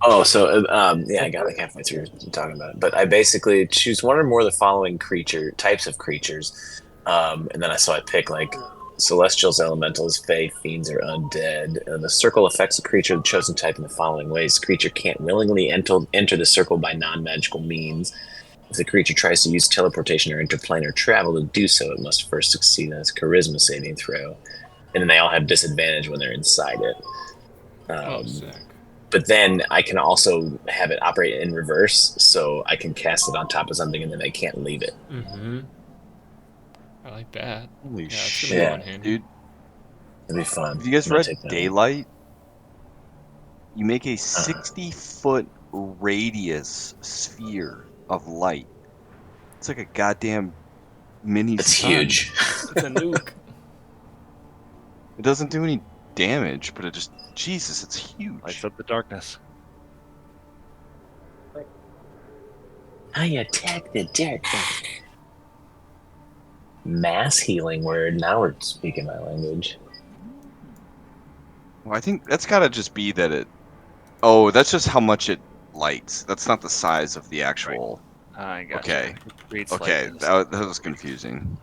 Oh, so yeah, I got like halfway through talking about it, but I basically choose one or more of the following types of creatures, and then I pick like celestials, elementals, fae, fiends, or undead. And the circle affects a creature of the chosen type in the following ways: the creature can't willingly enter the circle by non-magical means. If the creature tries to use teleportation or interplanar travel to do so, it must first succeed on its charisma saving throw, and then they all have disadvantage when they're inside it. oh, sick. But then I can also have it operate in reverse, so I can cast it on top of something and then they can't leave it. Mm-hmm. I like that. holy Yeah, it's shit, gonna go in handy. dude. It'd be fun. Have you guys I'm gonna read take that one. Daylight? You make a 60-foot radius sphere of light. It's like a goddamn mini It's sun. huge. It's a nuke. It doesn't do any damage, but it just Jesus, it's huge. Lights up the darkness. I attack the darkness. Mass healing word. Now we're speaking my language. Well, I think that's gotta just be that it. Oh, that's just how much it lights. That's not the size of the actual. I got Okay. Creates Okay, lightness. that was confusing.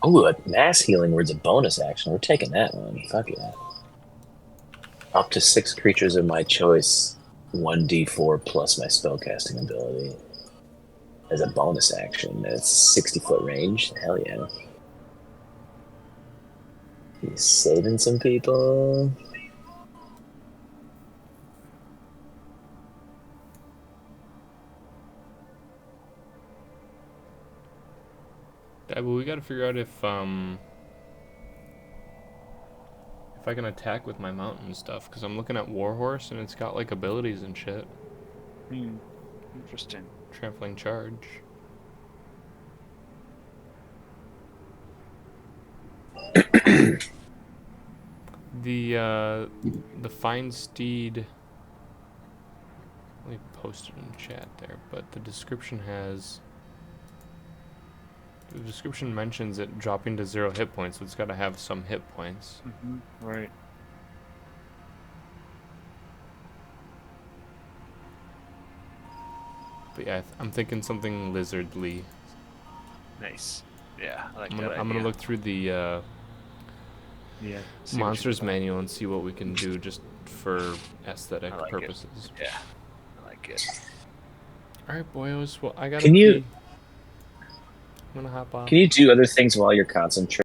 Oh, a mass healing word's a bonus action. We're taking that one. Fuck yeah. Up to 6 creatures of my choice, 1d4 plus my spellcasting ability. As a bonus action, it's 60-foot range. Hell yeah. He's saving some people. Yeah, but we gotta figure out if I can attack with my mountain stuff, because I'm looking at Warhorse and it's got like abilities and shit. Interesting. Trampling charge. The fine steed. Let me post it in chat there, but the description has. The description mentions it dropping to 0 hit points, so it's got to have some hit points. Right. But yeah, I'm thinking something lizardly. Nice. Yeah, I like I'm that gonna idea. look through the Yeah. see what you monsters can- manual and see what we can do just for aesthetic I like it. purposes. Yeah. I like it. All right, boyos. Well, I gotta Can you pee. I'm gonna hop off. can you do other things while you're concentrating?